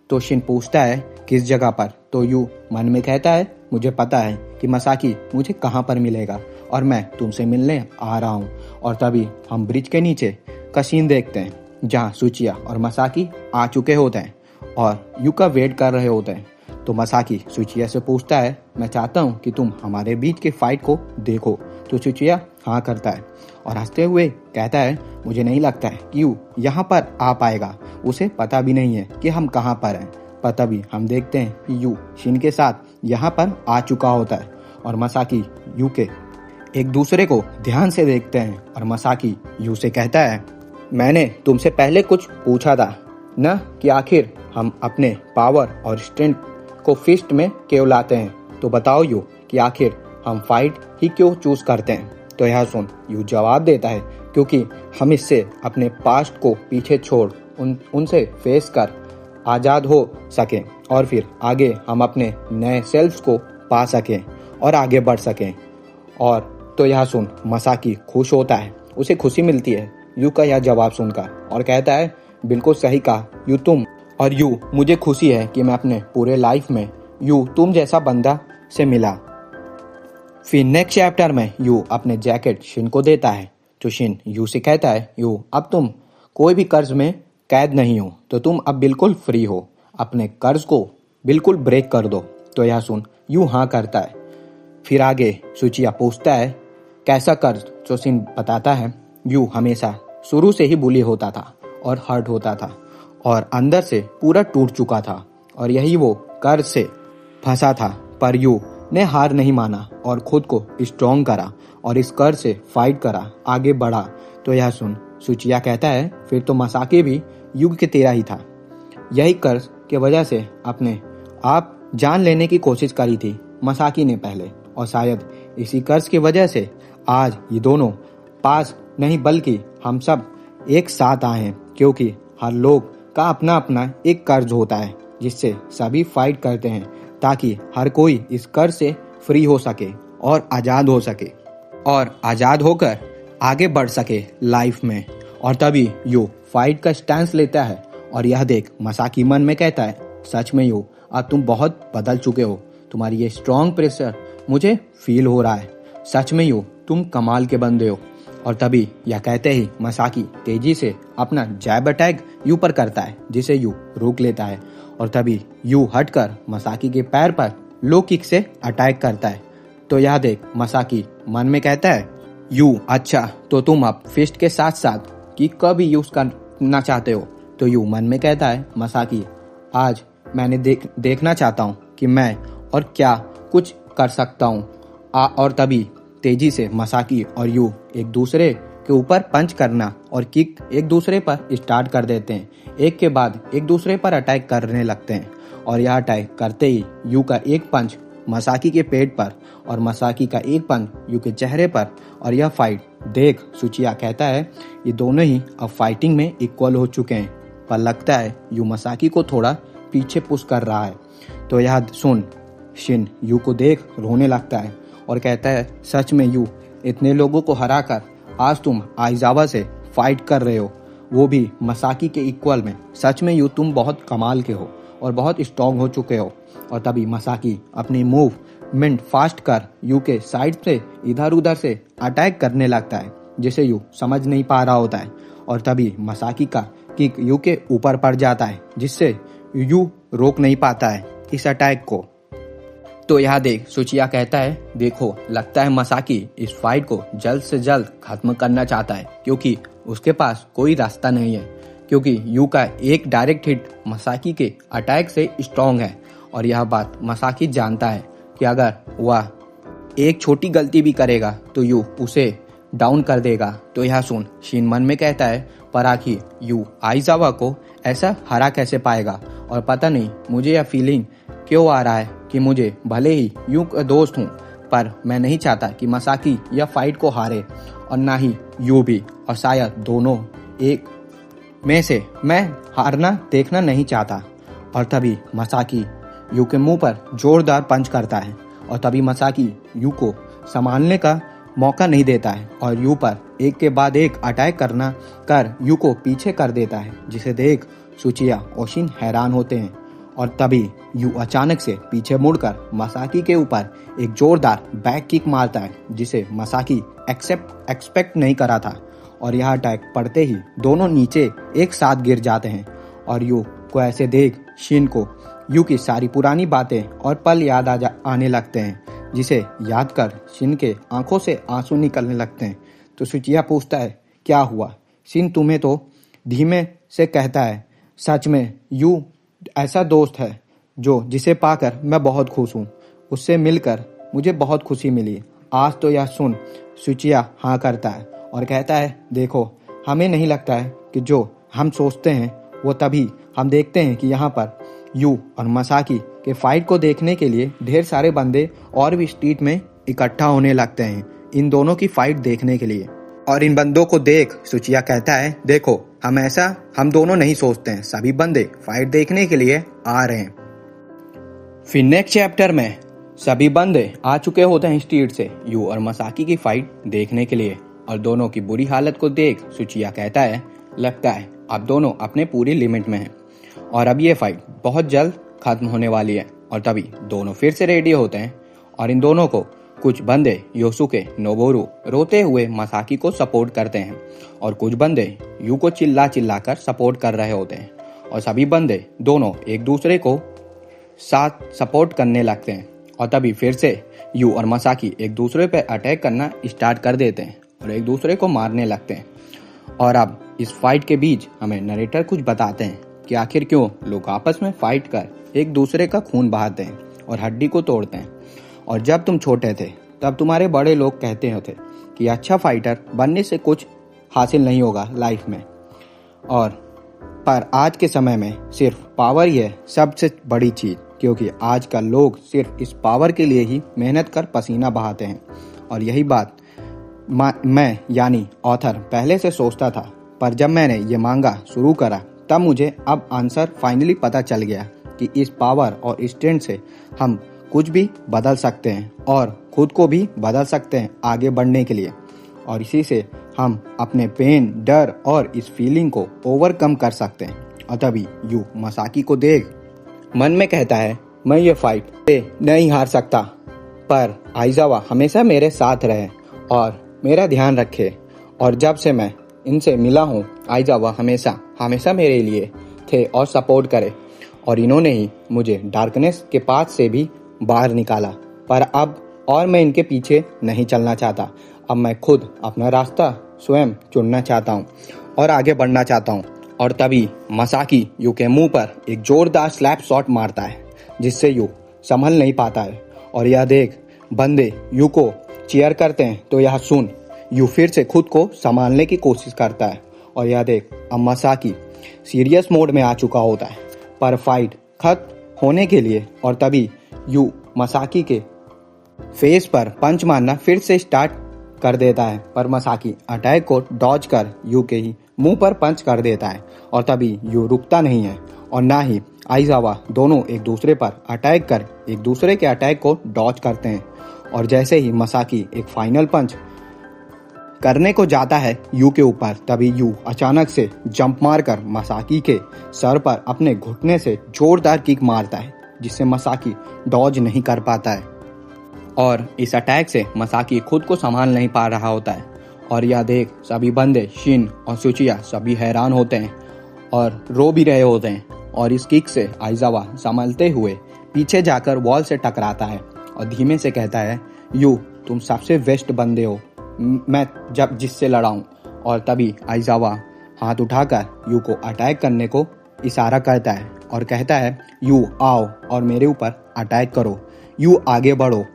तो शिन पूछता है किस जगह पर। तो यू मन में कहता है, मुझे पता है कि मसाकी मुझे कहाँ पर मिलेगा और मैं तुमसे मिलने आ रहा हूँ। और तभी हम ब्रिज के नीचे का सीन देखते हैं जहाँ सुचिया और मसाकी आ चुके होते हैं और यू का वेट कर रहे होते हैं। तो मसाकी सुचिया से पूछता है, मैं चाहता हूँ कि तुम हमारे बीच के फाइट को देखो। तो सुचिया हाँ करता है और हंसते हुए कहता है, मुझे नहीं लगता है कि यू यहाँ पर आ पाएगा, उसे पता भी नहीं है कि हम कहाँ पर हैं। पर तभी हम देखते हैं कि यू शिन के साथ यहाँ पर आ चुका होता है और मसाकी यू के एक दूसरे को ध्यान से देखते हैं और मसाकी यू से कहता है, मैंने तुमसे पहले कुछ पूछा था न कि आखिर हम अपने पावर और स्ट्रेंथ को फिस्ट में क्यों लाते हैं, तो बताओ यू कि आखिर हम फाइट ही क्यों चूज करते हैं। तो यह सुन यू जवाब देता है, क्योंकि हम इससे अपने पास्ट को पीछे छोड़ उनसे फेस कर आज़ाद हो सकें और फिर आगे हम अपने नए सेल्फ्स को पा सकें और आगे बढ़ सकें। और तो यह सुन मसाकी खुश होता है, उसे खुशी मिलती है यू का यह जवाब सुनकर और कहता है, बिल्कुल सही कहा यू तुम। और यू मुझे खुशी है कि मैं अपने पूरे लाइफ में यू तुम जैसा बंदा से मिला। फिर नेक्स्ट चैप्टर में यू अपने जैकेट शिन को देता है। तो शिन यू से कहता है, यू अब तुम कोई भी कर्ज में कैद नहीं हो, तो तुम अब बिल्कुल फ्री हो, अपने कर्ज को बिल्कुल ब्रेक कर दो। तो यह सुन यू हाँ करता है। फिर आगे सुचिया पूछता है, कैसा कर्ज। तो शिन बताता है, यू हमेशा शुरू से ही बुली होता था और हर्ट होता था और अंदर से पूरा टूट चुका था और यही वो कर्ज से फंसा था। पर यू ने हार नहीं माना और खुद को स्ट्रॉन्ग करा और इस कर्ज से फाइट करा, आगे बढ़ा। तो यह सुन सुचिया कहता है, फिर तो मसाकी भी युग के तेरा ही था, यही कर्ज के वजह से अपने आप जान लेने की कोशिश करी थी मसाकी ने पहले और शायद इसी कर्ज की वजह से आज ये दोनों पास नहीं बल्कि हम सब एक साथ आए हैं, क्योंकि हर लोग का अपना अपना एक कर्ज होता है जिससे सभी फाइट करते हैं ताकि हर कोई इस कर्ज से फ्री हो सके और आज़ाद हो सके और आज़ाद होकर आगे बढ़ सके लाइफ में। और तभी यू फाइट का स्टैंस लेता है और यह देख मसाकी मन में कहता है, सच में यू अब तुम बहुत बदल चुके हो, तुम्हारी ये स्ट्रॉन्ग प्रेशर मुझे फील हो रहा है, सच में यू तुम कमाल के बंदे हो। और तभी यह कहते ही मसाकी तेजी से अपना जैब अटैक यू पर करता है जिसे यू रोक लेता है और तभी यू हटकर मसाकी के पैर पर लो किक से अटैक करता है। तो यह देख मसाकी मन में कहता है, यू अच्छा तो तुम अब फिस्ट के साथ साथ किक का भी यूज करना चाहते हो। तो यू मन में कहता है, मसाकी आज मैंने देखना चाहता हूँ कि मैं और क्या कुछ कर सकता हूँ। और तभी तेजी से मसाकी और यू एक दूसरे के ऊपर पंच करना और किक एक दूसरे पर स्टार्ट कर देते हैं, एक के बाद एक दूसरे पर अटैक करने लगते हैं। और यह अटैक करते ही यू का एक पंच मसाकी के पेट पर और मसाकी का एक पंच यू के चेहरे पर और यह फाइट देख सुचिया कहता है, ये दोनों ही अब फाइटिंग में इक्वल हो चुके हैं, पर लगता है यू मसाकी को थोड़ा पीछे पुश कर रहा है। तो यह सुन शिन यू को देख रोने लगता है और कहता है, सच में यू इतने लोगों को हराकर आज तुम आइजावा से फाइट कर रहे हो, वो भी मसाकी के इक्वल में, सच में यू तुम बहुत कमाल के हो और बहुत स्ट्रॉन्ग हो चुके हो। और तभी मसाकी अपनी मूवमेंट फास्ट कर यू के साइड से इधर उधर से अटैक करने लगता है जिसे यू समझ नहीं पा रहा होता है। और तभी मसाकी का किक यू के ऊपर पड़ जाता है जिससे यू रोक नहीं पाता है इस अटैक को। तो यह देख सुचिया कहता है, देखो लगता है मसाकी इस फाइट को जल्द से जल्द खत्म करना चाहता है, क्योंकि उसके पास कोई रास्ता नहीं है, क्योंकि यू का एक डायरेक्ट हिट मसाकी के अटैक से स्ट्रॉन्ग है। और यह बात मसाकी जानता है कि अगर वह एक छोटी गलती भी करेगा तो यू उसे डाउन कर देगा। तो यह सुन शिन मन में कहता है, पर आखिर यू आइजावा को ऐसा हरा कैसे पाएगा? और पता नहीं मुझे यह फीलिंग क्यों आ रहा है कि मुझे भले ही यू का दोस्त हूँ, पर मैं नहीं चाहता कि मसाकी यह फाइट को हारे और ना ही यू भी, और शायद दोनों एक में से मैं हारना देखना नहीं चाहता। और तभी मसाकी यू के मुंह पर जोरदार पंच करता है और तभी मसाकी यू को संभालने का मौका नहीं देता है और यू पर एक के बाद एक अटैक कर यू को पीछे कर देता है, जिसे देख सुचिया और शिन हैरान होते हैं। और तभी यू अचानक से पीछे मुड़कर मसाकी के ऊपर एक जोरदार बैक किक मारता है, जिसे मसाकी एक्सपेक्ट नहीं करा था। और यह अटैक पड़ते ही दोनों नीचे एक साथ गिर जाते हैं और यू को ऐसे देख शिन को यू की सारी पुरानी बातें और पल याद आने लगते हैं, जिसे याद कर शिन के आंखों से आंसू निकलने लगते हैं। तो सुचिया पूछता है, क्या हुआ? शिन तुम्हें तो धीमे से कहता है, सच में यू ऐसा दोस्त है जिसे पाकर मैं बहुत खुश हूँ। उससे मिलकर मुझे बहुत खुशी मिली। आज तो यह सुन सुचिया हाँ करता है और कहता है, देखो हमें नहीं लगता है कि जो हम सोचते हैं वो तभी हम देखते हैं कि यहाँ पर यू और मसाकी के फाइट को देखने के लिए ढेर सारे बंदे और भी स्ट्रीट में इकट्ठा होने लगते हैं इन दोनों की फाइट देखने के लिए। और इन बंदों को देख सुचिया कहता है, देखो हम दोनों नहीं सोचते हैं, सभी बंदे फाइट देखने के लिए आ रहे हैं। फिर नेक्स्ट चैप्टर में सभी बंदे आ चुके होते हैं स्ट्रीट से यू और मसाकी की फाइट देखने के लिए। और दोनों की बुरी हालत को देख सुचिया कहता है, लगता है अब दोनों अपने पूरी लिमिट में हैं और अब ये फाइट बहुत जल्द खत्म होने वाली है। और तभी दोनों फिर से रेडी होते हैं और इन दोनों को कुछ बंदे योसुके नोबोरू रोते हुए मसाकी को सपोर्ट करते हैं और कुछ बंदे यू को चिल्ला कर सपोर्ट कर रहे होते हैं। और सभी बंदे दोनों एक दूसरे को साथ सपोर्ट करने लगते हैं। और तभी फिर से यू और मसाकी एक दूसरे पर अटैक करना स्टार्ट कर देते हैं और एक दूसरे को मारने लगते हैं। और अब इस फाइट के बीच हमें नरेटर कुछ बताते हैं कि आखिर क्यों लोग आपस में फाइट कर एक दूसरे का खून बहाते हैं और हड्डी को तोड़ते हैं। और जब तुम छोटे थे तब तुम्हारे बड़े लोग कहते होते कि अच्छा फाइटर बनने से कुछ हासिल नहीं होगा लाइफ में, और पर आज के समय में सिर्फ पावर ही है सबसे बड़ी चीज, क्योंकि आजकल लोग सिर्फ इस पावर के लिए ही मेहनत कर पसीना बहाते हैं। और यही बात मैं यानी ऑथर पहले से सोचता था, पर जब मैंने ये मांगा शुरू करा तब मुझे अब आंसर फाइनली पता चल गया कि इस पावर और स्ट्रेंथ से हम कुछ भी बदल सकते हैं और खुद को भी बदल सकते हैं आगे बढ़ने के लिए। और इसी से हम अपने पेन, डर और इस फीलिंग को ओवरकम कर सकते हैं। और तभी यू मसाकी को देख मन में कहता है, मैं ये फाइट नहीं हार सकता, पर आइजावा हमेशा मेरे साथ रहे और मेरा ध्यान रखे। और जब से मैं इनसे मिला हूँ आइजावा हमेशा मेरे लिए थे और सपोर्ट करे, और इन्होंने ही मुझे डार्कनेस के पाथ से भी बाहर निकाला। पर अब और मैं इनके पीछे नहीं चलना चाहता। अब मैं खुद अपना रास्ता स्वयं चुनना चाहता हूँ और आगे बढ़ना चाहता हूँ। और तभी मसाकी यू के मुंह पर एक जोरदार स्लैप शॉट मारता है, जिससे यू संभल नहीं पाता है। और यह देख बंदे यू को चीयर करते हैं। तो यह सुन यू फिर से खुद को संभालने की कोशिश करता है। और यह देख अब मसाकी सीरियस मोड में आ चुका होता है पर फाइट खत्म होने के लिए। और तभी यू मसाकी के फेस पर पंच मारना फिर से स्टार्ट कर देता है, पर मसाकी अटैक को डॉज कर यू के ही मुंह पर पंच कर देता है। और तभी यू रुकता नहीं है और ना ही आइजावा, दोनों एक दूसरे पर अटैक कर एक दूसरे के अटैक को डॉज करते हैं। और जैसे ही मसाकी एक फाइनल पंच करने को जाता है यू के ऊपर, तभी यू अचानक से जंप मारकर मसाकी के सर पर अपने घुटने से जोरदार किक मारता है, जिससे मसाकी डॉज नहीं कर पाता है। और इस अटैक से मसाकी खुद को संभाल नहीं पा रहा होता है। और यह देख सभी बंदे शिन और सुचिया सभी हैरान होते हैं और रो भी रहे होते हैं। और इस किक से आइजावा संभलते हुए पीछे जाकर वॉल से टकराता है और धीमे से कहता है, यू तुम सबसे बेस्ट बंदे हो मैं जब जिससे लड़ा हूं। और तभी आइजावा हाथ उठाकर यू को अटैक करने को इशारा करता है और कहता है, यू आओ और मेरे ऊपर अटैक करो, यू आगे बढ़ो।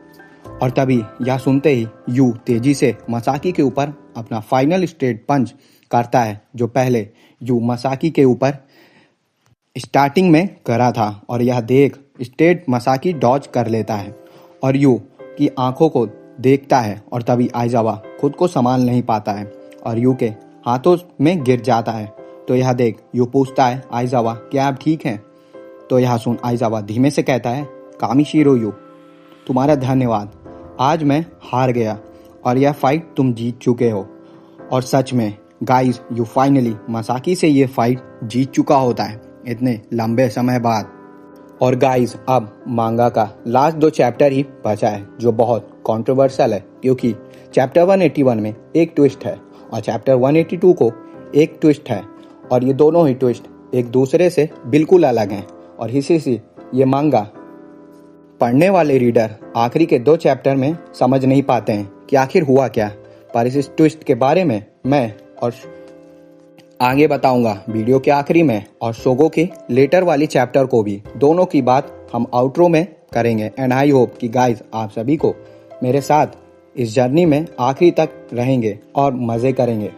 और तभी यह सुनते ही यू तेजी से मसाकी के ऊपर अपना फाइनल स्ट्रेट पंच करता है, जो पहले यू मसाकी के ऊपर स्टार्टिंग में करा था। और यह देख स्ट्रेट मसाकी डॉज कर लेता है और यू की आंखों को देखता है। और तभी आइजावा खुद को संभाल नहीं पाता है और यू के हाथों में गिर जाता है। तो यह देख यू पूछता है, आइजावा क्या आप ठीक हैं? तो यह सुन आइजावा धीमे से कहता है, कामिशीरो यू, तुम्हारा धन्यवाद। आज मैं हार गया और यह फाइट तुम जीत चुके हो। और सच में गाइस, यू फाइनली मसाकी से ये फाइट जीत चुका होता है इतने लंबे समय बाद। और गाइस, अब मांगा का लास्ट 2 चैप्टर ही बचा है, जो बहुत कंट्रोवर्शियल है, क्योंकि चैप्टर 181 में एक ट्विस्ट है और चैप्टर 182 को एक ट्विस्ट है। और ये दोनों ही ट्विस्ट एक दूसरे से बिल्कुल अलग हैं। और इसी से ये मांगा पढ़ने वाले रीडर आखिरी के 2 चैप्टर में समझ नहीं पाते हैं कि आखिर हुआ क्या। पर इस ट्विस्ट के बारे में मैं और आगे बताऊंगा वीडियो के आखिरी में, और शोगो के लेटर वाली चैप्टर को भी, दोनों की बात हम आउट्रो में करेंगे। एंड आई होप कि गाइस आप सभी को मेरे साथ इस जर्नी में आखिरी तक रहेंगे और मज़े करेंगे।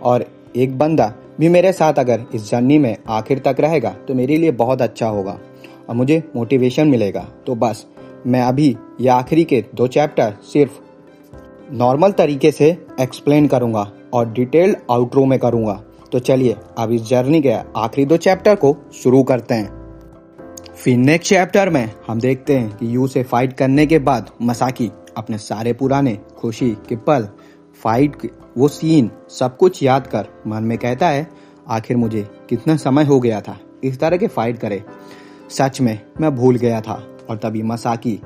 और एक बंदा भी मेरे साथ अगर इस जर्नी में आखिर तक रहेगा तो मेरे लिए बहुत अच्छा होगा और मुझे मोटिवेशन मिलेगा। तो बस मैं अभी ये आखिरी के 2 चैप्टर सिर्फ नॉर्मल तरीके से एक्सप्लेन करूंगा और डिटेल्ड आउट्रो में करूंगा। तो चलिए अब इस जर्नी के आखिरी 2 चैप्टर को शुरू करते हैं। फिर नेक्स्ट चैप्टर में हम देखते हैं कि यू से फाइट करने के बाद मसाकी अपने सारे पुराने खुशी के पल, फाइट वो सीन, सब कुछ याद कर मन में कहता है, आखिर मुझे कितना समय हो गया था इस तरह के फाइट करे, सच में मैं भूल गया था। और तभी मसाकी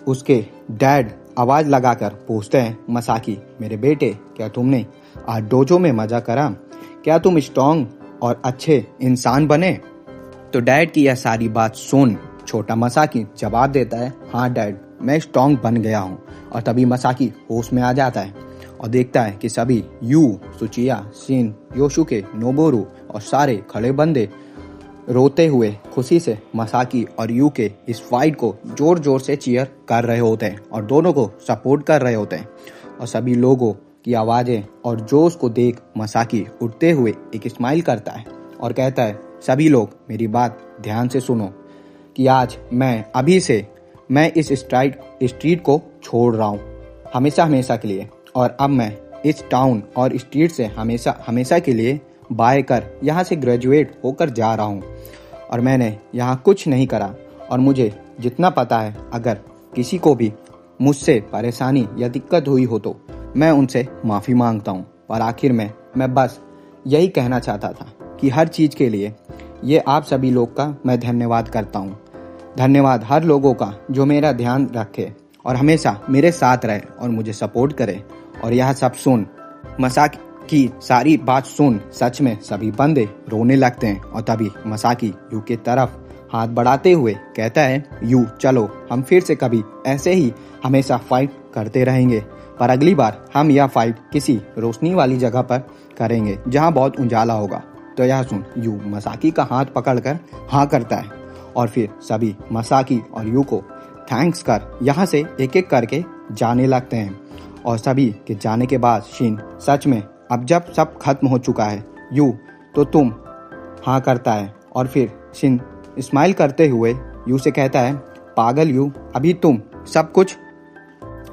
उसके डैड आवाज लगाकर पूछते हैं, मसाकी मेरे बेटे, क्या तुमने आज डोजो में मजा करा? क्या तुम स्ट्रॉन्ग और अच्छे इंसान बने? तो डैड की यह सारी बात सुन छोटा मसाकी जवाब देता है, हाँ डैड, मैं स्ट्रॉन्ग बन गया हूँ। और तभी मसाकी होश में आ जाता है और देखता है कि सभी यू, सुचिया, शिन, योशुके, नोबोरू और सारे खड़े बंदे रोते हुए खुशी से मसाकी और यू के इस फाइट को जोर जोर से चीयर कर रहे होते हैं और दोनों को सपोर्ट कर रहे होते हैं। और सभी लोगों की आवाज़ें और जोश को देख मसाकी उठते हुए एक स्माइल करता है और कहता है, सभी लोग मेरी बात ध्यान से सुनो कि आज अभी से मैं इस स्ट्रीट को छोड़ रहा हूँ हमेशा हमेशा के लिए। और अब मैं इस टाउन और स्ट्रीट से हमेशा हमेशा के लिए बाय कर यहाँ से ग्रेजुएट होकर जा रहा हूँ। और मैंने यहाँ कुछ नहीं करा और मुझे जितना पता है, अगर किसी को भी मुझसे परेशानी या दिक्कत हुई हो तो मैं उनसे माफ़ी मांगता हूँ। पर आखिर में मैं बस यही कहना चाहता था कि हर चीज़ के लिए ये आप सभी लोग का मैं धन्यवाद करता हूँ। धन्यवाद हर लोगों का जो मेरा ध्यान रखे और हमेशा मेरे साथ रहे और मुझे सपोर्ट करे। और यह सब सुन मसाकी की सारी बात सुन सच में सभी बंदे रोने लगते हैं। और तभी मसाकी यू की तरफ हाथ बढ़ाते हुए कहता है, यू चलो हम फिर से कभी ऐसे ही हमेशा फाइट करते रहेंगे, पर अगली बार हम यह फाइट किसी रोशनी वाली जगह पर करेंगे जहां बहुत उजाला होगा। तो यह सुन यू मसाकी का हाथ पकड़कर हाँ करता है और फिर सभी मसाकी और यू को थैंक्स कर यहाँ से एक एक करके जाने लगते हैं। और सभी के जाने के बाद शिन, सच में अब जब सब खत्म हो चुका है यू, तो तुम हाँ करता है। और फिर शिन स्माइल करते हुए यू से कहता है, पागल यू, अभी तुम सब कुछ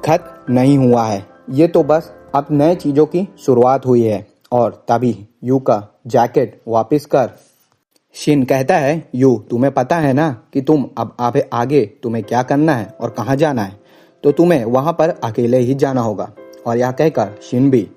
खत्म नहीं हुआ है, ये तो बस अब नए चीज़ों की शुरुआत हुई है। और तभी यू का जैकेट वापस कर शिन कहता है, यू तुम्हें पता है ना कि तुम अब आगे तुम्हें क्या करना है और कहाँ जाना है, तो तुम्हें वहाँ पर अकेले ही जाना होगा। और यह कहकर शिन भी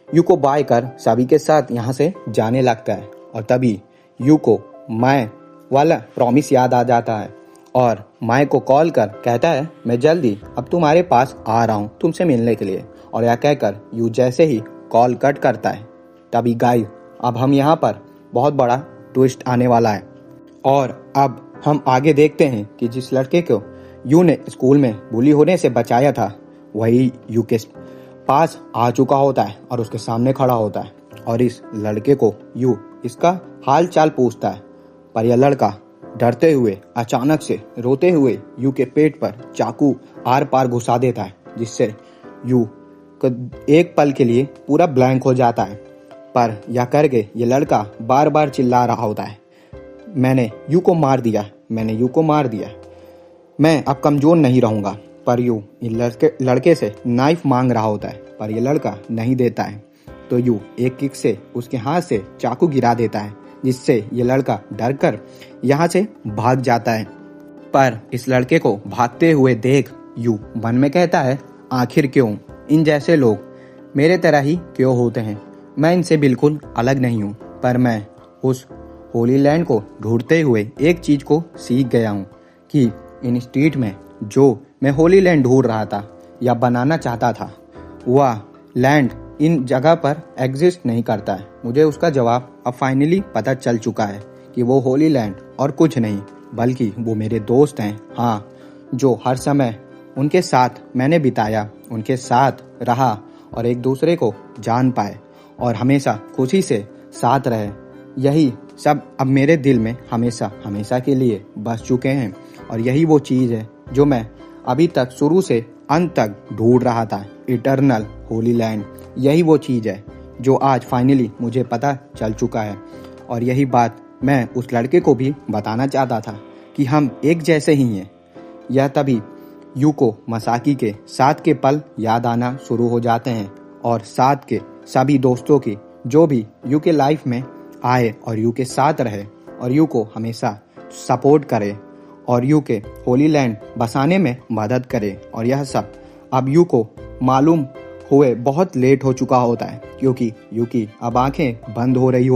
यू को बाय कर सभी के साथ यहाँ से जाने लगता है। और तभी यू को मैं वाला प्रॉमिस याद आ जाता है और माए को कॉल कर कहता है, मैं जल्दी अब तुम्हारे पास आ रहा हूँ तुमसे मिलने के लिए। और यह कहकर यू जैसे ही कॉल कट करता है, तभी गाइस अब हम यहाँ पर बहुत बड़ा ट्विस्ट आने वाला है। और अब हम आगे देखते हैं कि जिस लड़के को यू ने स्कूल में बुली होने से बचाया था, वही यू के पास आ चुका होता है और उसके सामने खड़ा होता है। और इस लड़के को यू इसका हाल चाल पूछता है, पर यह लड़का डरते हुए अचानक से रोते हुए यू के पेट पर चाकू आर पार घुसा देता है, जिससे यू एक पल के लिए पूरा ब्लैंक हो जाता है। पर यह करके ये लड़का बार बार चिल्ला रहा होता है, मैंने यू को मार दिया, मैंने यू को मार दिया, मैं अब कमजोर नहीं रहूंगा। पर यू इन लड़के से नाइफ मांग रहा होता है, पर यह लड़का नहीं देता है। तो यू एक किक से उसके हाथ से चाकू गिरा देता है, जिससे ये लड़का डरकर यहाँ से भाग जाता है। पर इस लड़के को भागते हुए देख यू मन में कहता है, आखिर क्यों इन जैसे लोग मेरे तरह ही क्यों होते हैं? मैं इनसे बिल्कुल अलग नहीं हूँ। पर मैं उस होली लैंड को ढूंढते हुए एक चीज को सीख गया हूँ कि इन स्ट्रीट में जो मैं होली लैंड ढूंढ रहा था या बनाना चाहता था, वह लैंड इन जगह पर एग्जिस्ट नहीं करता है। मुझे उसका जवाब अब फाइनली पता चल चुका है कि वो होली लैंड और कुछ नहीं बल्कि वो मेरे दोस्त हैं। हाँ, जो हर समय उनके साथ मैंने बिताया, उनके साथ रहा और एक दूसरे को जान पाए और हमेशा खुशी से साथ रहे। यही सब अब मेरे दिल में हमेशा हमेशा के लिए बस चुके हैं और यही वो चीज़ है जो मैं अभी तक शुरू से अंत तक ढूंढ रहा था, इटर्नल होली लैंड। यही वो चीज़ है जो आज फाइनली मुझे पता चल चुका है और यही बात मैं उस लड़के को भी बताना चाहता था कि हम एक जैसे ही हैं। यह तभी यू को मसाकी के साथ के पल याद आना शुरू हो जाते हैं और साथ के सभी दोस्तों की जो भी यू के लाइफ में आए और यू के साथ रहे और यू को हमेशा सपोर्ट करे और यू के होली लैंड बसाने में मदद करे। और यह सब अब यू को मालूम हुए बहुत लेट हो चुका होता है, क्योंकि यू की अब आंखें बंद हो रही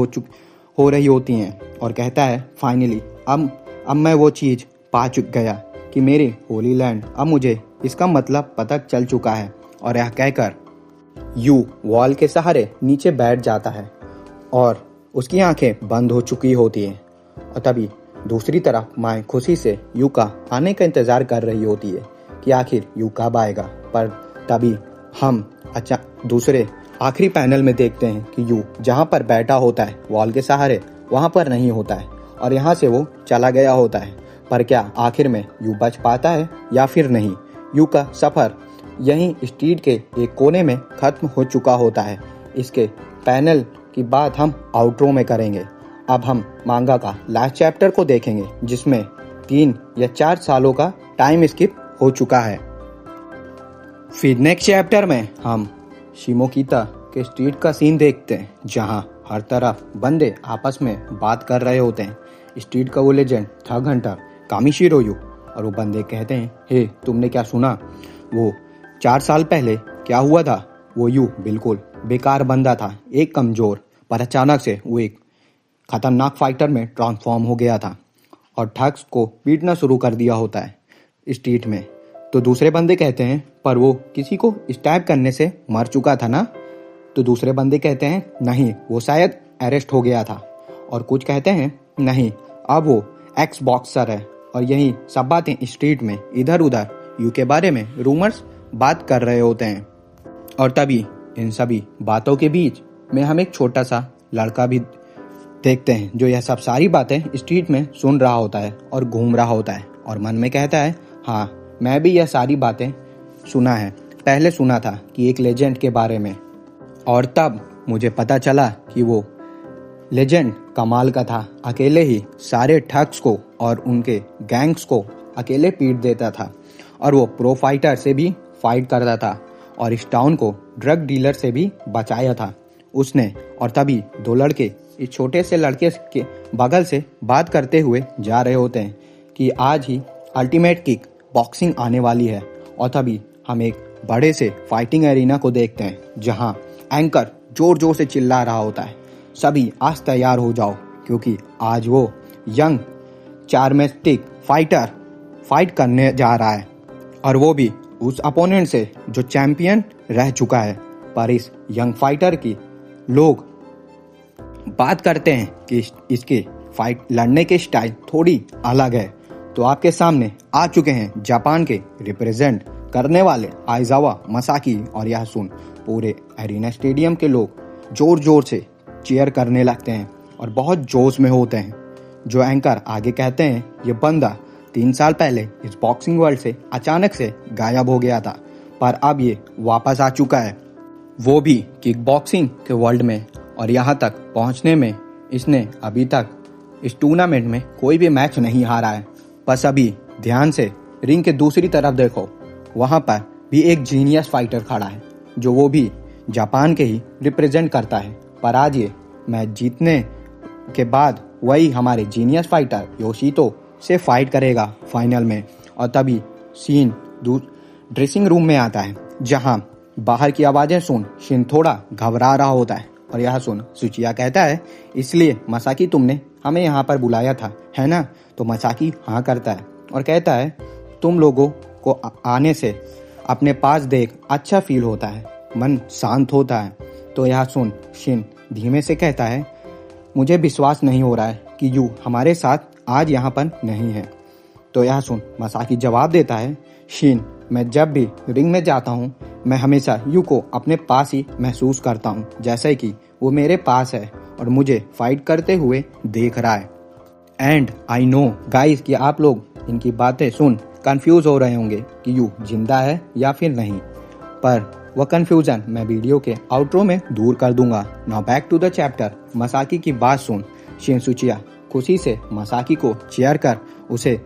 होती हैं और कहता है, फाइनली अब मैं वो चीज़ पा चुक गया कि मेरी होली लैंड, अब मुझे इसका मतलब पता चल चुका है। और यह कहकर यू वॉल के सहारे नीचे बैठ जाता है और उसकी आंखें बंद हो चुकी होती हैं। और तभी दूसरी तरफ माए खुशी से यू का आने का इंतजार कर रही होती है कि आखिर यू कब आएगा। पर तभी हम दूसरे आखिरी पैनल में देखते हैं कि यू जहाँ पर बैठा होता है वॉल के सहारे, वहाँ पर नहीं होता है और यहाँ से वो चला गया होता है। पर क्या आखिर में यू बच पाता है या फिर नहीं? यू का सफर यहीं स्ट्रीट के एक कोने में खत्म हो चुका होता है। इसके पैनल की बात हम आउट्रो में करेंगे। अब हम मांगा का लास्ट चैप्टर को देखेंगे, जिसमें 3 या 4 सालों का टाइम स्किप हो चुका है। फिर नेक्स्ट चैप्टर में हम शिमोकिता के स्ट्रीट का सीन देखते हैं, जहां हर तरफ बंदे आपस में बात कर रहे होते हैं। स्ट्रीट का वो legend tug Hunter Kamishiro you, और वो बंदे कहते हैं, हे तुमने क्या सुना? वो 4 साल पहले क्या हुआ था? वो यू बिल्कुल बेकार बंदा था, एक कमजोर, पर अचानक से वो एक खतरनाक फाइटर में ट्रांसफॉर्म हो गया था और ठग्स को पीटना शुरू कर दिया होता है स्ट्रीट में। तो दूसरे बंदे कहते हैं, पर वो किसी को स्टैब करने से मर चुका था ना? तो दूसरे बंदे कहते हैं, नहीं, वो शायद अरेस्ट हो गया था। और कुछ कहते हैं, नहीं, अब वो एक्स बॉक्सर है। और यही सब बातें स्ट्रीट में इधर उधर यू के बारे में रूमर्स बात कर रहे होते हैं। और तभी इन सभी बातों के बीच में हम एक छोटा सा लड़का भी देखते हैं, जो यह सब सारी बातें स्ट्रीट में सुन रहा होता है और घूम रहा होता है और मन में कहता है, हाँ, मैं भी यह सारी बातें सुना है, पहले सुना था कि एक लेजेंड के बारे में, और तब मुझे पता चला कि वो लेजेंड कमाल का था, अकेले ही सारे ठग्स को और उनके गैंग्स को अकेले पीट देता था और वो प्रो फाइटर से भी फाइट करता था और इस टाउन को ड्रग डीलर से भी बचाया था उसने। और तभी 2 लड़के इस छोटे से लड़के के बगल से बात करते हुए जा रहे होते हैं कि आज ही अल्टीमेट किक बॉक्सिंग आने वाली है। और तभी हम एक बड़े से फाइटिंग एरिना को देखते हैं, जहां एंकर जोर जोर से चिल्ला रहा होता है, सभी आज तैयार हो जाओ, क्योंकि आज वो यंग चार्मेस्टिक फाइटर फाइट करने जा रहा है और वो भी उस अपोनेंट से जो चैंपियन रह चुका है। पर इस यंग फाइटर की लोग बात करते हैं कि इसके फाइट लड़ने के स्टाइल थोड़ी अलग है। तो आपके सामने आ चुके हैं जापान के रिप्रेजेंट करने वाले आइजावा मसाकी। और यह सुन पूरे एरिना स्टेडियम के लोग जोर जोर से चीयर करने लगते हैं और बहुत जोश में होते हैं। जो एंकर आगे कहते हैं ये बंदा 3 साल पहले इस बॉक्सिंग वर्ल्ड से अचानक से गायब हो गया था, पर अब ये वापस आ चुका है, वो भी किक बॉक्सिंग के वर्ल्ड में। और यहाँ तक पहुँचने में इसने अभी तक इस टूर्नामेंट में कोई भी मैच नहीं हारा है। बस अभी ध्यान से रिंग के दूसरी तरफ देखो, वहाँ पर भी एक जीनियस फाइटर खड़ा है, जो वो भी जापान के ही रिप्रेजेंट करता है। पर आज ये मैच जीतने के बाद वही हमारे जीनियस फाइटर योशितो से फाइट करेगा फाइनल में। और तभी सीन ड्रेसिंग रूम में आता है, जहां बाहर की आवाजें सुन शिन थोड़ा घबरा रहा होता है। और यह सुन सुचिया कहता है, इसलिए मसाकी तुमने हमें यहाँ पर बुलाया था, है ना? तो मसाकी हाँ करता है और कहता है, तुम लोगों को आने से अपने पास देख अच्छा फील होता है, मन शांत होता है। तो यह सुन शिन धीमे से कहता है, मुझे विश्वास नहीं हो रहा है कि यू हमारे साथ आज यहाँ पर नहीं है। तो यह सुन मसाकी जवाब देता है, शिन, मैं जब भी रिंग में जाता हूँ मैं हमेशा यू को अपने पास ही महसूस करता हूँ, जैसे कि वो मेरे पास है और मुझे फाइट करते हुए देख रहा है। एंड आई नो गाइस कि आप लोग इनकी बातें सुन कंफ्यूज हो रहे होंगे कि यू जिंदा है या फिर नहीं, पर वह कंफ्यूजन मैं वीडियो के आउट्रो में दूर कर दूंगा। Now back to the chapter. मसाकी की बात सुन शिन सुचिया खुशी से मसाकी को चेयर कर उसे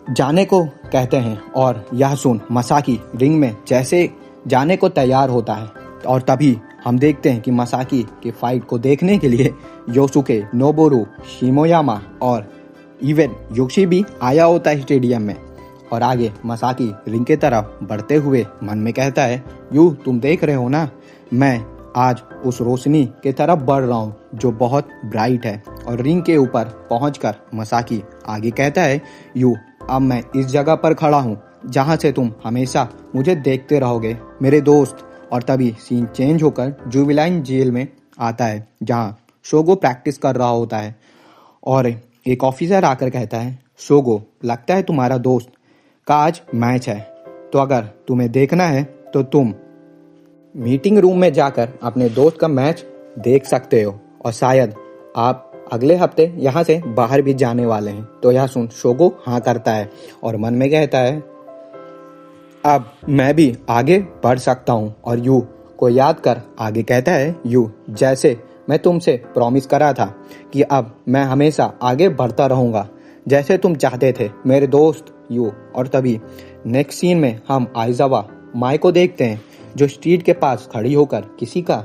जाने को कहते हैं। और यह सुन मसाकी रिंग में जैसे जाने को तैयार होता है, और तभी हम देखते हैं कि मसाकी के फाइट को देखने के लिए योसुके, नोबोरू, शिमोयामा और इवन योशी भी आया होता है स्टेडियम में। और आगे मसाकी रिंग के तरफ बढ़ते हुए मन में कहता है, यू तुम देख रहे हो ना, मैं आज उस रोशनी के तरफ बढ़ रहा हूँ जो बहुत ब्राइट है। और रिंग के ऊपर पहुंचकर मसाकी आगे कहता है, यू अब मैं इस जगह पर खड़ा हूँ जहाँ से तुम हमेशा मुझे देखते रहोगे मेरे दोस्त। और तभी सीन चेंज होकर जुबिलाइन जेल में आता है, जहाँ शोगो प्रैक्टिस कर रहा होता है। और एक ऑफिसर आकर कहता है, शोगो, लगता है तुम्हारा दोस्त का आज मैच है, तो अगर तुम्हें देखना है तो तुम मीटिंग रूम में जाकर अपने दोस्त का मैच देख सकते हो, और शायद आप अगले हफ्ते यहाँ से बाहर भी जाने वाले हैं। तो यह सुन शोगो हाँ करता है और मन में कहता है, अब मैं भी आगे बढ़ सकता हूँ। और यू को याद कर आगे कहता है, यू, जैसे मैं तुमसे प्रॉमिस करा था कि अब मैं हमेशा आगे बढ़ता रहूँगा जैसे तुम चाहते थे मेरे दोस्त यू। और तभी नेक्स्ट सीन में हम आइजावा माई को देखते हैं, जो स्ट्रीट के पास खड़ी होकर किसी का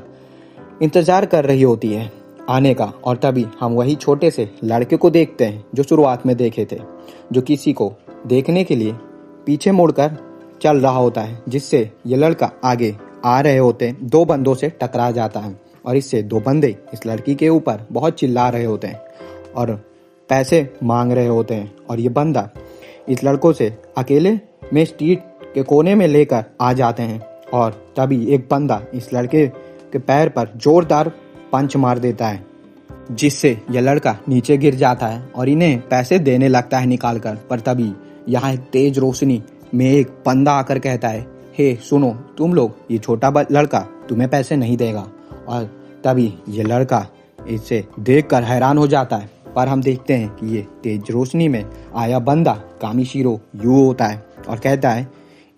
इंतजार कर रही होती है आने का। और तभी हम वही छोटे से लड़के को देखते हैं जो शुरुआत में देखे थे, जो किसी को देखने के लिए पीछे मुड़कर चल रहा होता है, जिससे ये लड़का आगे आ रहे होते 2 बंदों से टकरा जाता है। और इससे 2 बंदे इस लड़की के ऊपर बहुत चिल्ला रहे होते हैं और पैसे मांग रहे होते हैं। और ये बंदा इस लड़कों से अकेले में स्ट्रीट के कोने में लेकर आ जाते हैं। और तभी एक बंदा इस लड़के के पैर पर जोरदार पंच मार देता है, जिससे यह लड़का नीचे गिर जाता है और इन्हें पैसे देने लगता है निकाल कर। पर तभी यहाँ एक तेज रोशनी में एक बंदा आकर कहता है, हे सुनो तुम लोग, ये छोटा लड़का तुम्हें पैसे नहीं देगा। और तभी ये लड़का इसे देखकर हैरान हो जाता है, पर हम देखते हैं कि ये तेज रोशनी में आया बंदा कामिशीरो यू होता है और कहता है,